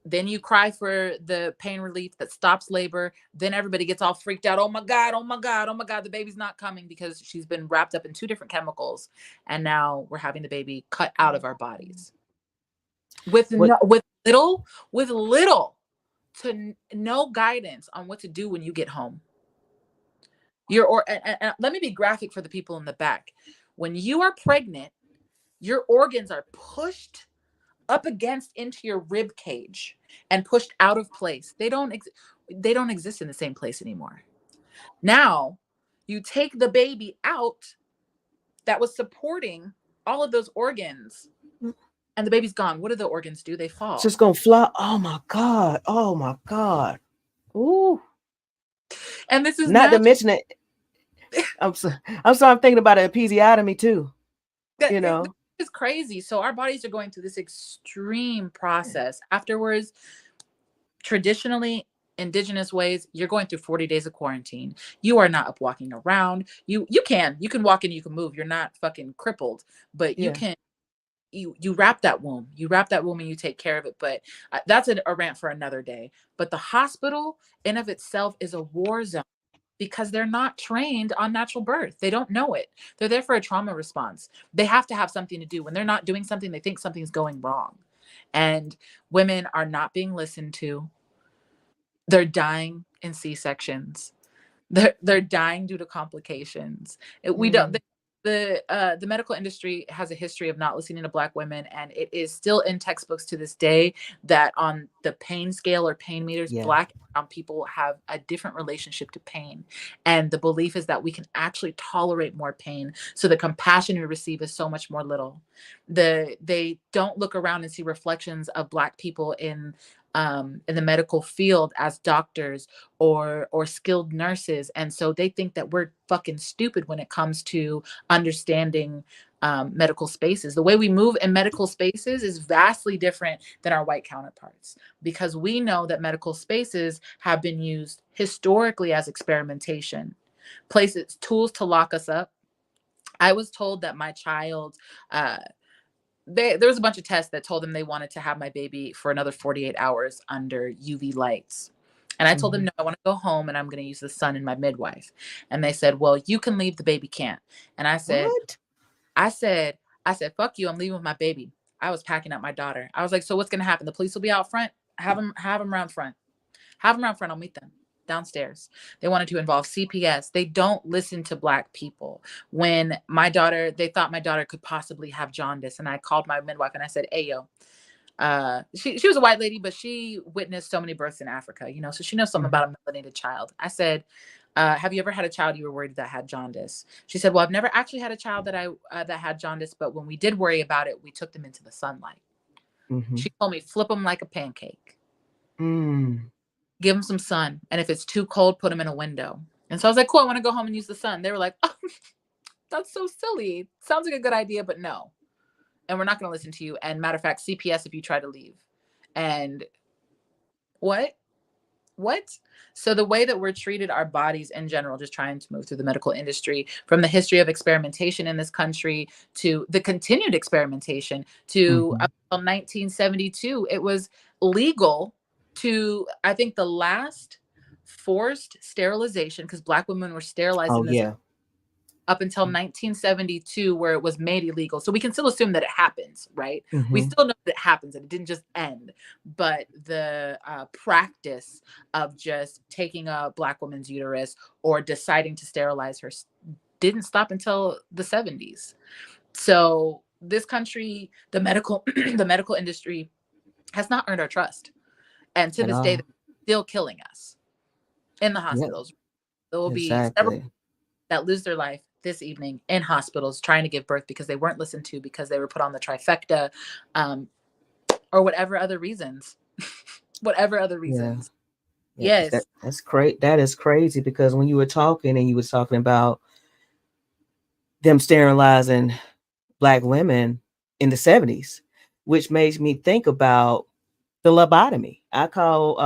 then you cry for the pain relief that stops labor. Then everybody gets all freaked out. Oh my God, oh my God, oh my God, the baby's not coming because she's been wrapped up in 2 different chemicals. And now we're having the baby cut out of our bodies. With little to no guidance on what to do when you get home. And let me be graphic for the people in the back. When you are pregnant, your organs are pushed up against into your rib cage and pushed out of place. They don't exist in the same place anymore. Now, you take the baby out that was supporting all of those organs, and the baby's gone. What do the organs do? They fall. It's just gonna fly. Oh my God. Oh my God. Ooh. And this is not to mention it. I'm sorry. I'm thinking about an episiotomy too. You know. It's crazy. So our bodies are going through this extreme process. Afterwards, traditionally, indigenous ways, you're going through 40 days of quarantine. You are not up walking around. You can walk and you can move. You're not fucking crippled, but you can. You wrap that womb. You wrap that womb and you take care of it. But that's a rant for another day. But the hospital in of itself is a war zone. Because they're not trained on natural birth. They don't know it. They're there for a trauma response. They have to have something to do. When they're not doing something, they think something's going wrong. And women are not being listened to. They're dying in C-sections. They're dying due to complications. The medical industry has a history of not listening to Black women, and it is still in textbooks to this day that on the pain scale or pain meters, Black and brown people have a different relationship to pain. And the belief is that we can actually tolerate more pain. So the compassion we receive is so much more little. They don't look around and see reflections of Black people in the medical field as doctors or skilled nurses. And so they think that we're fucking stupid when it comes to understanding medical spaces. The way we move in medical spaces is vastly different than our white counterparts, because we know that medical spaces have been used historically as experimentation, places, tools to lock us up. I was told that my child, there was a bunch of tests that told them they wanted to have my baby for another 48 hours under UV lights. And I told them, no, I want to go home and I'm going to use the sun in my midwife. And they said, well, you can leave, the baby can't. And I said, what? I said, fuck you. I'm leaving with my baby. I was packing up my daughter. I was like, so what's going to happen? The police will be out front. Have them around front. Have them around front. I'll meet them downstairs. They wanted to involve CPS. They don't listen to Black people. When they thought my daughter could possibly have jaundice. And I called my midwife and I said, hey, yo, she was a white lady, but she witnessed so many births in Africa, so she knows something about a melanated child. I said, have you ever had a child you were worried that had jaundice? She said, well, I've never actually had a child that had jaundice, but when we did worry about it, we took them into the sunlight. She told me, flip them like a pancake. Give them some sun. And if it's too cold, put them in a window. And so I was like, cool, I want to go home and use the sun. They were like, oh, that's so silly. Sounds like a good idea, but no. And we're not going to listen to you. And matter of fact, CPS if you try to leave. And what? So the way that we're treated, our bodies in general, just trying to move through the medical industry, from the history of experimentation in this country to the continued experimentation to up until 1972, it was legal to, I think the last forced sterilization, because Black women were sterilized in this up until 1972, where it was made illegal. So we can still assume that it happens, right? We Mm-hmm. still know that it happens and it didn't just end. But the practice of just taking a Black woman's uterus or deciding to sterilize her didn't stop until the 70s. So this country, the medical the medical industry has not earned our trust. And to At this day, all. they're still killing us in the Yep. hospitals. There will be several Exactly. that lose their life this evening in hospitals trying to give birth because they weren't listened to, because they were put on the trifecta, um, or whatever other reasons. Whatever other Yeah. reasons. Yeah. Because Yes. that's crazy. That is crazy because when you were talking and you was talking about them sterilizing Black women in the 70s, which makes me think about the lobotomy. I call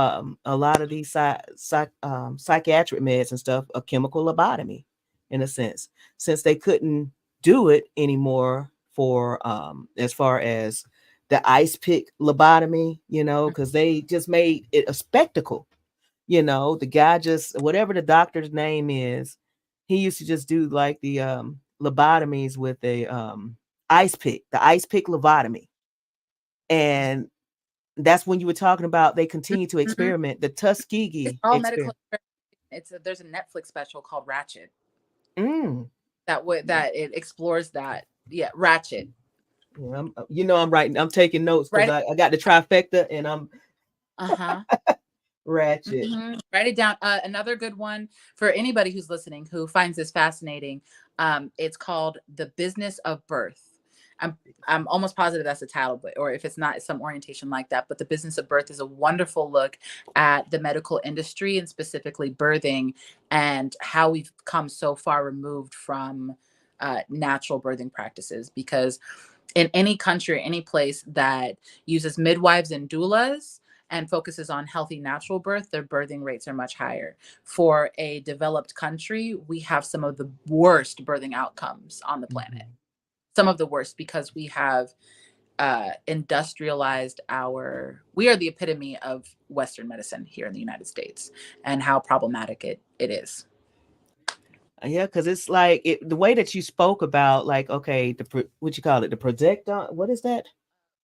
a lot of these psychiatric meds and stuff a chemical lobotomy, in a sense, since they couldn't do it anymore for as far as the ice pick lobotomy, because they just made it a spectacle. The guy just whatever the doctor's name is, he used to just do like the lobotomies with a the ice pick lobotomy, and that's when you were talking about they continue to Mhm. experiment the It's Tuskegee all medical. experiment. There's a Netflix special called Ratchet Mm. that it explores that. Yeah, Ratchet. Yeah, I'm writing, I'm taking notes because Right. I got the trifecta and I'm Uh-huh. ratchet. Write it down. Another good one for anybody who's listening who finds this fascinating. It's called The Business of Birth. I'm I'm almost positive that's the title, but or if it's not, it's some orientation like that. But The Business of Birth is a wonderful look at the medical industry and specifically birthing and how we've come so far removed from natural birthing practices. Because in any country, any place that uses midwives and doulas and focuses on healthy natural birth, their birthing rates are much higher. For a developed country, we have some of the worst birthing outcomes on the planet. Mhm. Some of the worst because we have industrialized we are the epitome of Western medicine here in the United States, and how problematic it is. Yeah, because it's like the way that you spoke about, like, okay, what you call it, the projectile, what is that?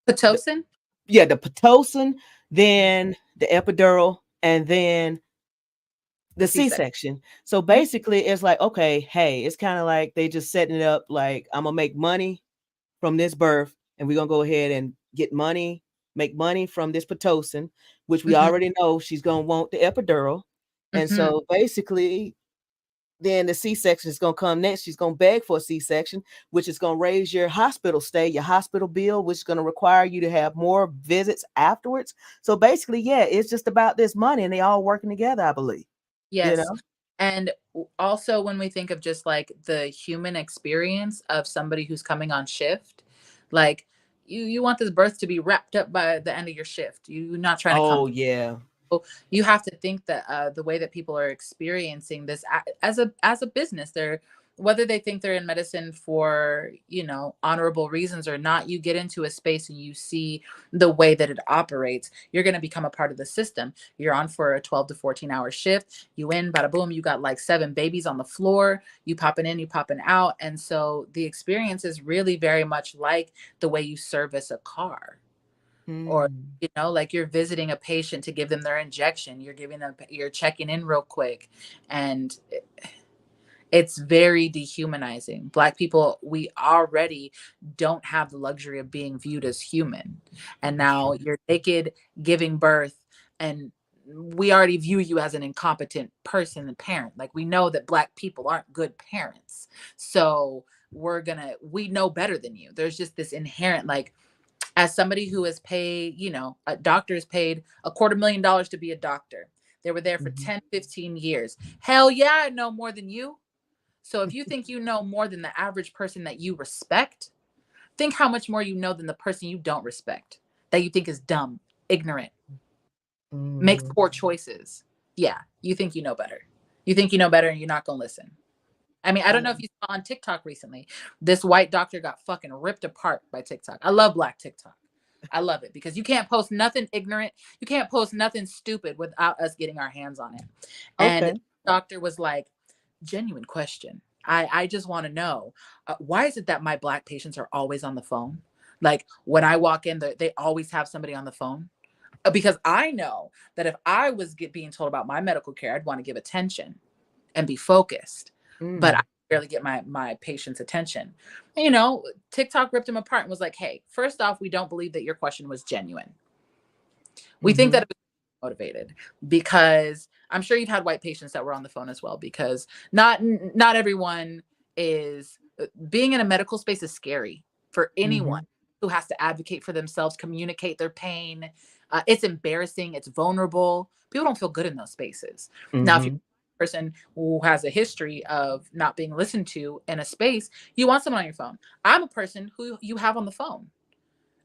The, Pitocin. yeah, the pitocin, then the epidural, and then the The C-section. C-section. So Mhm. basically, it's like, okay, hey, it's kind of like they just setting it up like I'm gonna make money from this birth, and we're gonna go ahead and make money from this pitocin, which we Mhm. already know she's gonna want the epidural, and Mhm. so basically, then the C-section is gonna come next. She's gonna beg for a C-section, which is gonna raise your hospital stay, your hospital bill, which is gonna require you to have more visits afterwards. So basically, yeah, it's just about this money, and they all working together, I believe. You Yes. know. And also, when we think of just like the human experience of somebody who's coming on shift, like you want this birth to be wrapped up by the end of your shift. You're not trying to come. Oh yeah. You have to think that the way that people are experiencing this as a business, they're whether they think they're in medicine for honorable reasons or not, you get into a space and you see the way that it operates, you're going to become a part of the system. You're on for a 12 to 14 hour shift, you in, bada boom, you got like 7 babies on the floor, you popping in, you popping out. And so the experience is really very much like the way you service a car, or Hmm. like you're visiting a patient to give them their injection, you're checking in real quick. And it's very dehumanizing. Black people, we already don't have the luxury of being viewed as human, and That's now true. you're naked giving birth, and we already view you as an incompetent person and parent. Like, we know that Black people aren't good parents, so we know better than you. There's just this inherent, like, as somebody who is paid, a doctor is paid $250,000 to be a doctor. They were there for Mhm. 10, 15 years. Hell yeah, I know more than you. So if you think you know more than the average person that you respect, think how much more you know than the person you don't respect, that you think is dumb, ignorant, makes Mhm. poor choices. Yeah, you think you know better. You think you know better and you're not going to listen. I mean, I don't know if you saw on TikTok recently, this white doctor got fucking ripped apart by TikTok. I love Black TikTok. I love it because you can't post nothing ignorant. You can't post nothing stupid without us getting our hands on it. And Okay. the doctor was like, genuine question. I just want to know, why is it that my Black patients are always on the phone? Like when I walk in, they always have somebody on the phone. Because I know that if I was being told about my medical care, I'd want to give attention and be focused. But I barely get my patient's attention. And, you know, TikTok ripped him apart and was like, hey, first off, we don't believe that your question was genuine. We think that it was motivated, because I'm sure you've had white patients that were on the phone as well, because not everyone is, being in a medical space is scary for anyone who has to advocate for themselves, communicate their pain. It's embarrassing. It's vulnerable. People don't feel good in those spaces. Now, if you're a person who has a history of not being listened to in a space, you want someone on your phone. I'm a person who you have on the phone.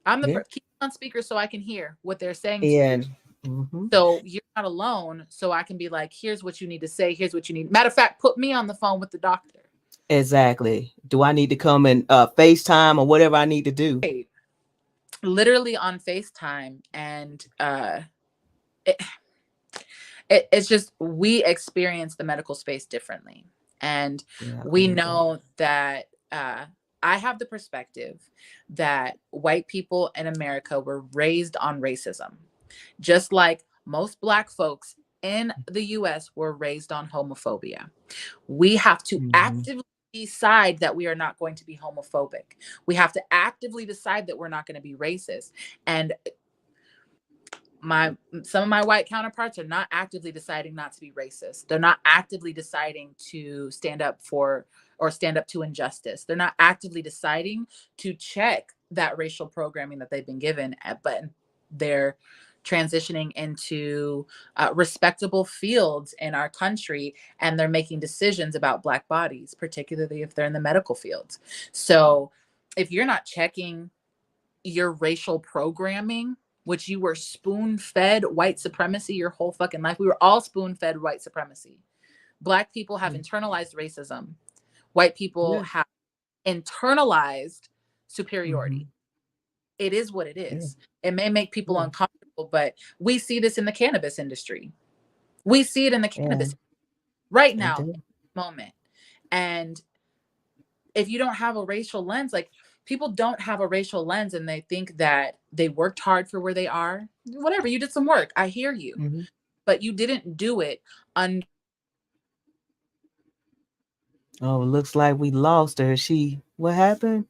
I'm the keep on speaker so I can hear what they're saying to you. So you're not alone. So I can be like, here's what you need to say. Here's what you need. Matter of fact, put me on the phone with the doctor. Exactly. Do I need to come and FaceTime or whatever I need to do? Right. Literally on FaceTime. And it's just, we experience the medical space differently. And we know that I have the perspective that white people in America were raised on racism, just like most Black folks in the US were raised on homophobia. We have to actively decide that we are not going to be homophobic. We have to actively decide that we're not going to be racist. And some of my white counterparts are not actively deciding not to be racist. They're not actively deciding to stand up for or stand up to injustice. They're not actively deciding to check that racial programming that they've been given, but they're transitioning into respectable fields in our country, and they're making decisions about Black bodies, particularly if they're in the medical fields. So if you're not checking your racial programming, which you were spoon-fed white supremacy your whole fucking life. We were all spoon-fed white supremacy. Black people have internalized racism. White people have internalized superiority. It is what it is. It may make people uncomfortable, but we see this in the cannabis industry. We see it in the cannabis right now, moment. And if you don't have a racial lens, like, people don't have a racial lens and they think that they worked hard for where they are. Whatever, you did some work. I hear you. But you didn't do it under. Oh, looks like we lost her. What happened?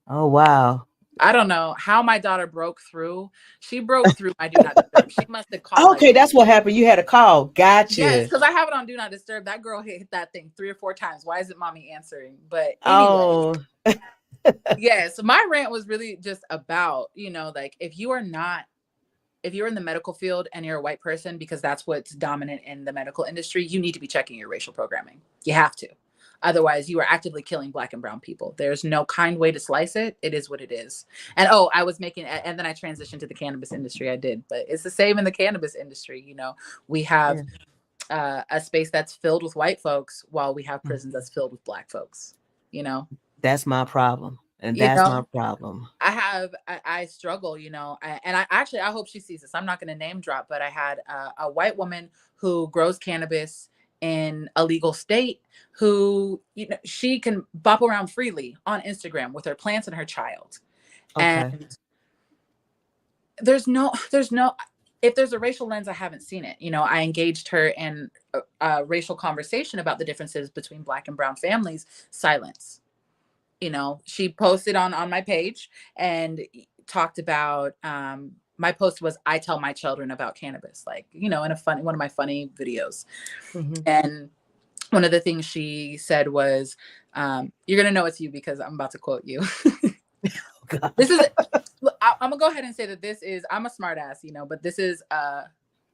Oh, wow. I don't know how my daughter broke through. She broke through my Do Not Disturb. She must have called. Okay, that's what happened. You had a call. Gotcha. Yes, because I have it on Do Not Disturb. That girl hit that thing 3 or 4 times. Why isn't mommy answering? But anyway. Yes, my rant was really just about, you know, like, if you're in the medical field and you're a white person, because that's what's dominant in the medical industry, you need to be checking your racial programming. You have to. Otherwise, you are actively killing Black and brown people. There's no kind way to slice it. It is what it is. And and then I transitioned to the cannabis industry. I did, but it's the same in the cannabis industry. You know, we have a space that's filled with white folks while we have prisons that's filled with Black folks. You know, that's my problem. And that's my problem. I struggle, you know, I hope she sees this. I'm not going to name drop, but I had a white woman who grows cannabis in a legal state, who, you know, she can bop around freely on Instagram with her plants and her child. And there's no, if there's a racial lens, I haven't seen it. You know, I engaged her in a racial conversation about the differences between Black and brown families. Silence. You know, she posted on my page and talked about, my post was, I tell my children about cannabis, like, you know, in one of my funny videos. And one of the things she said was, you're going to know it's you because I'm about to quote you. This is, I'm gonna go ahead and say that I'm a smart ass, you know, but this is,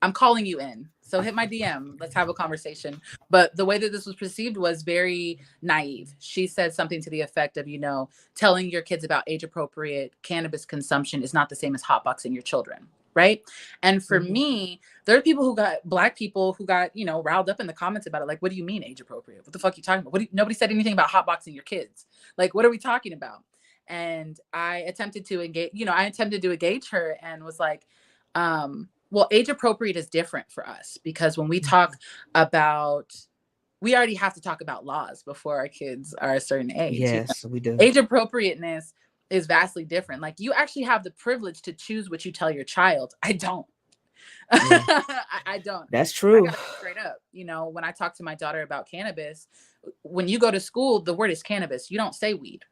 I'm calling you in. So hit my DM. Let's have a conversation. But the way that this was perceived was very naive. She said something to the effect of, you know, telling your kids about age appropriate cannabis consumption is not the same as hotboxing your children. Right. And for me, there are Black people who got, you know, riled up in the comments about it. Like, what do you mean age appropriate? What the fuck are you talking about? Nobody said anything about hotboxing your kids. Like, what are we talking about? And I attempted to engage her and was like, well, age appropriate is different for us, because when we talk about we already have to talk about laws before our kids are a certain age. Yes, we do. Age appropriateness is vastly different. Like, you actually have the privilege to choose what you tell your child. I don't. Yeah. I don't. That's true. I gotta be straight up. You know, when I talk to my daughter about cannabis, when you go to school, the word is cannabis. You don't say weed.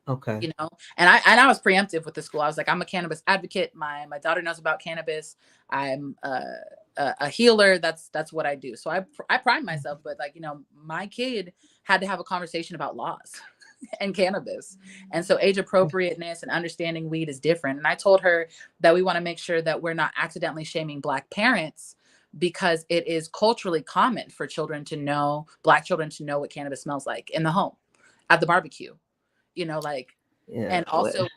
Okay. You know, and I was preemptive with the school. I was like, I'm a cannabis advocate. My daughter knows about cannabis. I'm a healer. That's what I do. So I pride myself, but like, you know, my kid had to have a conversation about laws and cannabis. And so age appropriateness and understanding weed is different. And I told her that we want to make sure that we're not accidentally shaming Black parents, because it is culturally common for Black children to know what cannabis smells like in the home, at the barbecue, you know, like, yeah. And also,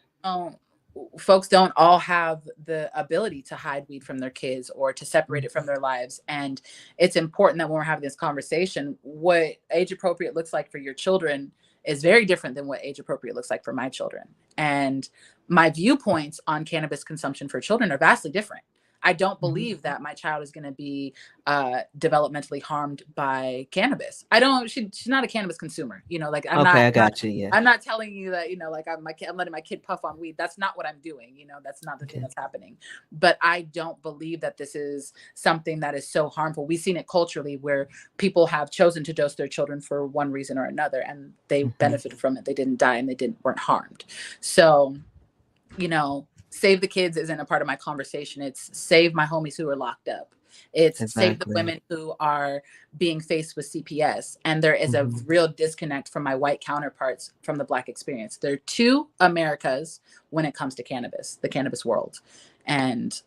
folks don't all have the ability to hide weed from their kids or to separate it from their lives. And it's important that when we're having this conversation, what age appropriate looks like for your children is very different than what age appropriate looks like for my children. And my viewpoints on cannabis consumption for children are vastly different. I don't believe that my child is going to be developmentally harmed by cannabis. She's not a cannabis consumer, you know, like I got you. Yeah. I'm not telling you that, you know, like I'm letting my kid puff on weed. That's not what I'm doing. You know, that's not the thing that's happening. But I don't believe that this is something that is so harmful. We've seen it culturally where people have chosen to dose their children for one reason or another, and they benefited from it. They didn't die and they weren't harmed. So, you know, save the kids isn't a part of my conversation. It's save my homies who are locked up. It's save the women who are being faced with CPS. And there is a real disconnect from my white counterparts from the Black experience. There are two Americas when it comes to cannabis, the cannabis world. And,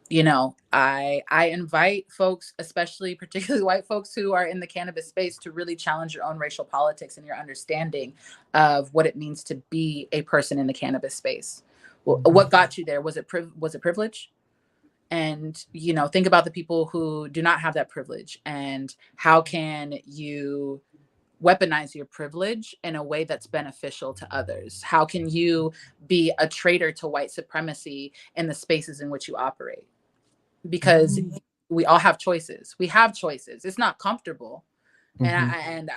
you know, I invite folks, especially particularly white folks who are in the cannabis space, to really challenge your own racial politics and your understanding of what it means to be a person in the cannabis space. Well, what got you there? Was it privilege? And, you know, think about the people who do not have that privilege, and how can you weaponize your privilege in a way that's beneficial to others? How can you be a traitor to white supremacy in the spaces in which you operate? Because we all have choices. We have choices. It's not comfortable. And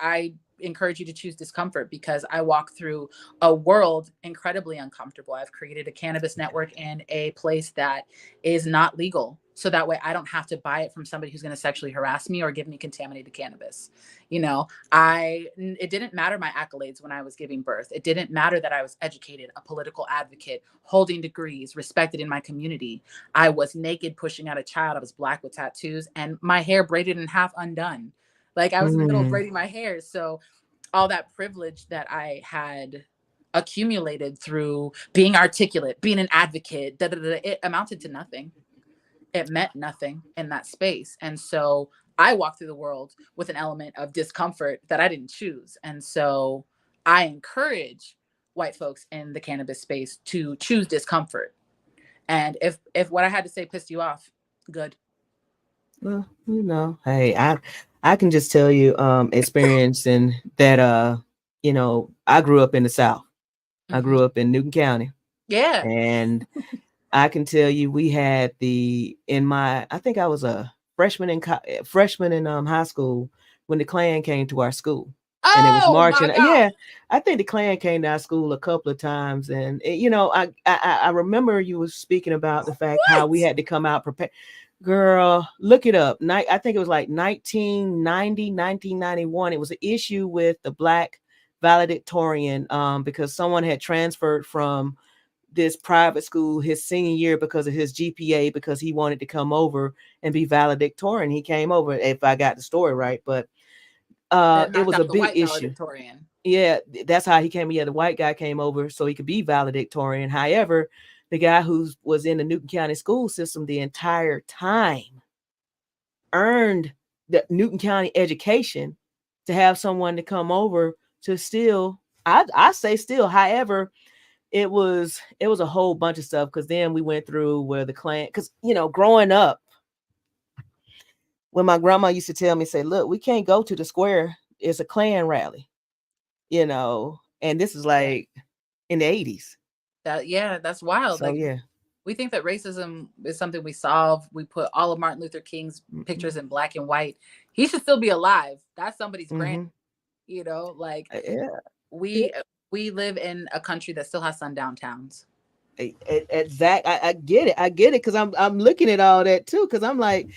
I encourage you to choose discomfort, because I walk through a world incredibly uncomfortable. I've created a cannabis network in a place that is not legal, so that way I don't have to buy it from somebody who's going to sexually harass me or give me contaminated cannabis. You know, it didn't matter my accolades when I was giving birth. It didn't matter that I was educated, a political advocate, holding degrees, respected in my community. I was naked pushing out a child. I was Black with tattoos and my hair braided in half undone. Like, I was in the middle of braiding my hair. So all that privilege that I had accumulated through being articulate, being an advocate, it amounted to nothing. It meant nothing in that space. And so I walked through the world with an element of discomfort that I didn't choose. And so I encourage white folks in the cannabis space to choose discomfort. And if what I had to say pissed you off, good. Well, you know, hey, I can just tell you, experiencing that, you know, I grew up in the South. I grew up in Newton County. Yeah. And I can tell you, we had I think I was a freshman in high school when the Klan came to our school. And it was marching. Yeah, I think the Klan came to our school a couple of times. And, you know, I remember you were speaking about the fact how we had to come out prepared. Girl, look it up. I think it was like 1990, 1991. It was an issue with the Black valedictorian because someone had transferred from this private school his senior year because of his GPA, because he wanted to come over and be valedictorian. He came over, if I got the story right, but it was a big issue. Yeah, that's how he came. Yeah, the white guy came over so he could be valedictorian. However, the guy who was in the Newton County school system the entire time earned the Newton County education to have someone to come over to still, I say still. However, it was a whole bunch of stuff, because then we went through where the Klan, because, you know, growing up, when my grandma used to tell me, say, look, we can't go to the square. It's a Klan rally, you know, and this is like in the 80s. That's wild. So, like, yeah. We think that racism is something we solve. We put all of Martin Luther King's pictures in black and white. He should still be alive. That's somebody's grand, like we live in a country that still has sundown towns. Exactly. I get it. I get it. Cause I'm looking at all that too. Cause I'm like,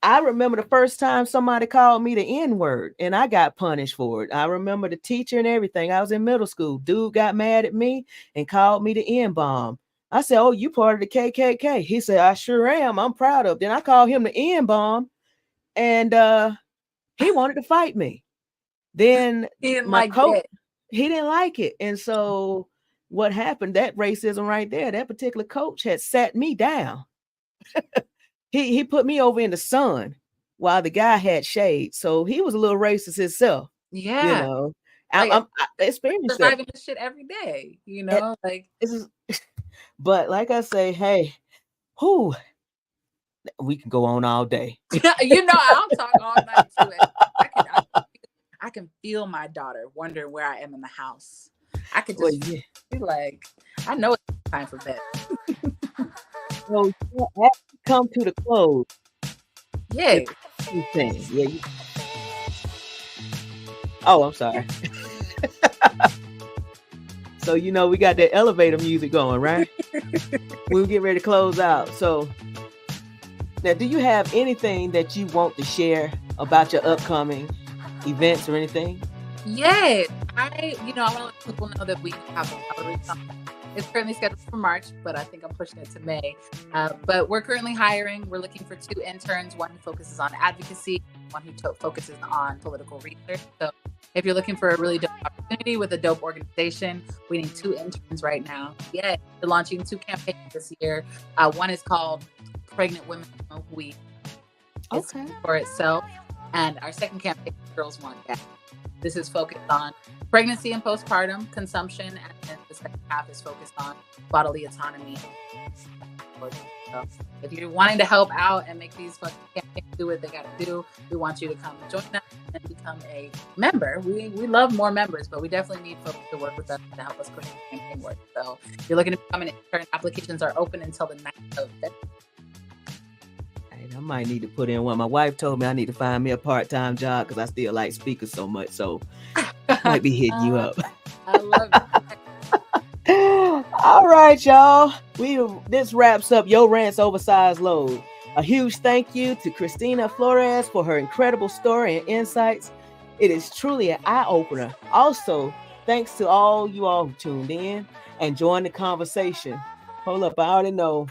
I remember the first time somebody called me the N-word and I got punished for it. I remember the teacher and everything. I was in middle school. Dude got mad at me and called me the N-bomb. I said, "Oh, you part of the KKK." He said, "I sure am. I'm proud of it." Then I called him the N-bomb and he wanted to fight me. Then he didn't like it. He didn't like it. And so what happened, that racism right there, that particular coach had sat me down. He put me over in the sun while the guy had shade. So he was a little racist himself. Yeah. I experienced surviving this shit every day, but like I say, hey, we can go on all day. I'll talk all night to it. I can feel my daughter wondering where I am in the house. I could just be like, I know it's time for bed. So you have to come to the close. Yeah. Oh, I'm sorry. So we got that elevator music going, right? We'll get ready to close out. So now, do you have anything that you want to share about your upcoming events or anything? Yes. I want to let people know that we have a gallery coming. It's currently scheduled for March, but I think I'm pushing it to May. But we're currently hiring. We're looking for 2 interns, one who focuses on advocacy, one who focuses on political research. So if you're looking for a really dope opportunity with a dope organization, we need 2 interns right now. Yeah, we're launching 2 campaigns this year. One is called Pregnant Women Smoke Weed. It's for itself. And our second campaign is Girls Want Gas. This is focused on pregnancy and postpartum consumption, and then the second half is focused on bodily autonomy. So if you're wanting to help out and make these fucking campaigns do what they got to do, we want you to come join us and become a member. We love more members, but we definitely need folks to work with us to help us push the campaign work. So if you're looking to become an intern, applications are open until the 9th of February. I might need to put in one. My wife told me I need to find me a part-time job because I still like speakers so much. So I might be hitting you up. I love it. All right, y'all. This wraps up Yo Rants Oversized Load. A huge thank you to Kristina Flores for her incredible story and insights. It is truly an eye-opener. Also, thanks to all you all who tuned in and joined the conversation. Hold up, I already know.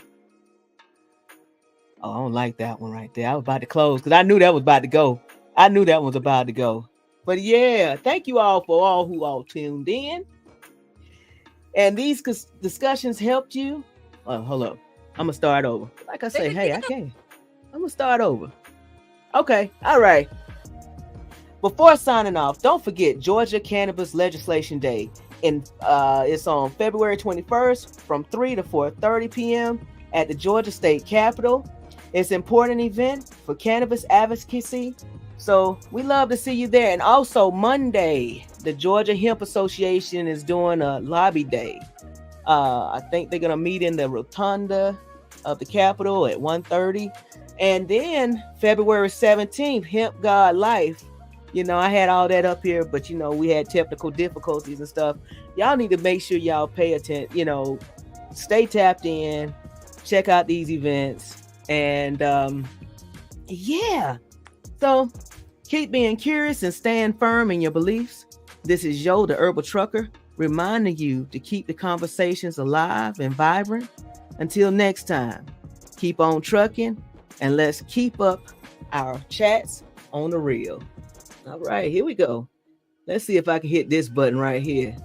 Oh, I don't like that one right there. I was about to close because I knew that was about to go. But yeah, thank you all for all who all tuned in. And these discussions helped you. Oh, hold up. I'm going to start over. Like I say, hey, I can't. I'm going to start over. Okay. All right. Before signing off, don't forget Georgia Cannabis Legislation Day. It's on February 21st from 3 to 4:30 p.m. at the Georgia State Capitol. It's an important event for cannabis advocacy. So we love to see you there. And also Monday, the Georgia Hemp Association is doing a lobby day. I think they're going to meet in the rotunda of the Capitol at 1:30. And then February 17th, Hemp God Life. I had all that up here, but we had technical difficulties and stuff. Y'all need to make sure y'all pay attention, stay tapped in, check out these events. And so keep being curious and stand firm in your beliefs. This is Yo, the Herbal Trucker, reminding you to keep the conversations alive and vibrant. Until next time, keep on trucking and let's keep up our chats on the reel. All right, here we go. Let's see if I can hit this button right here.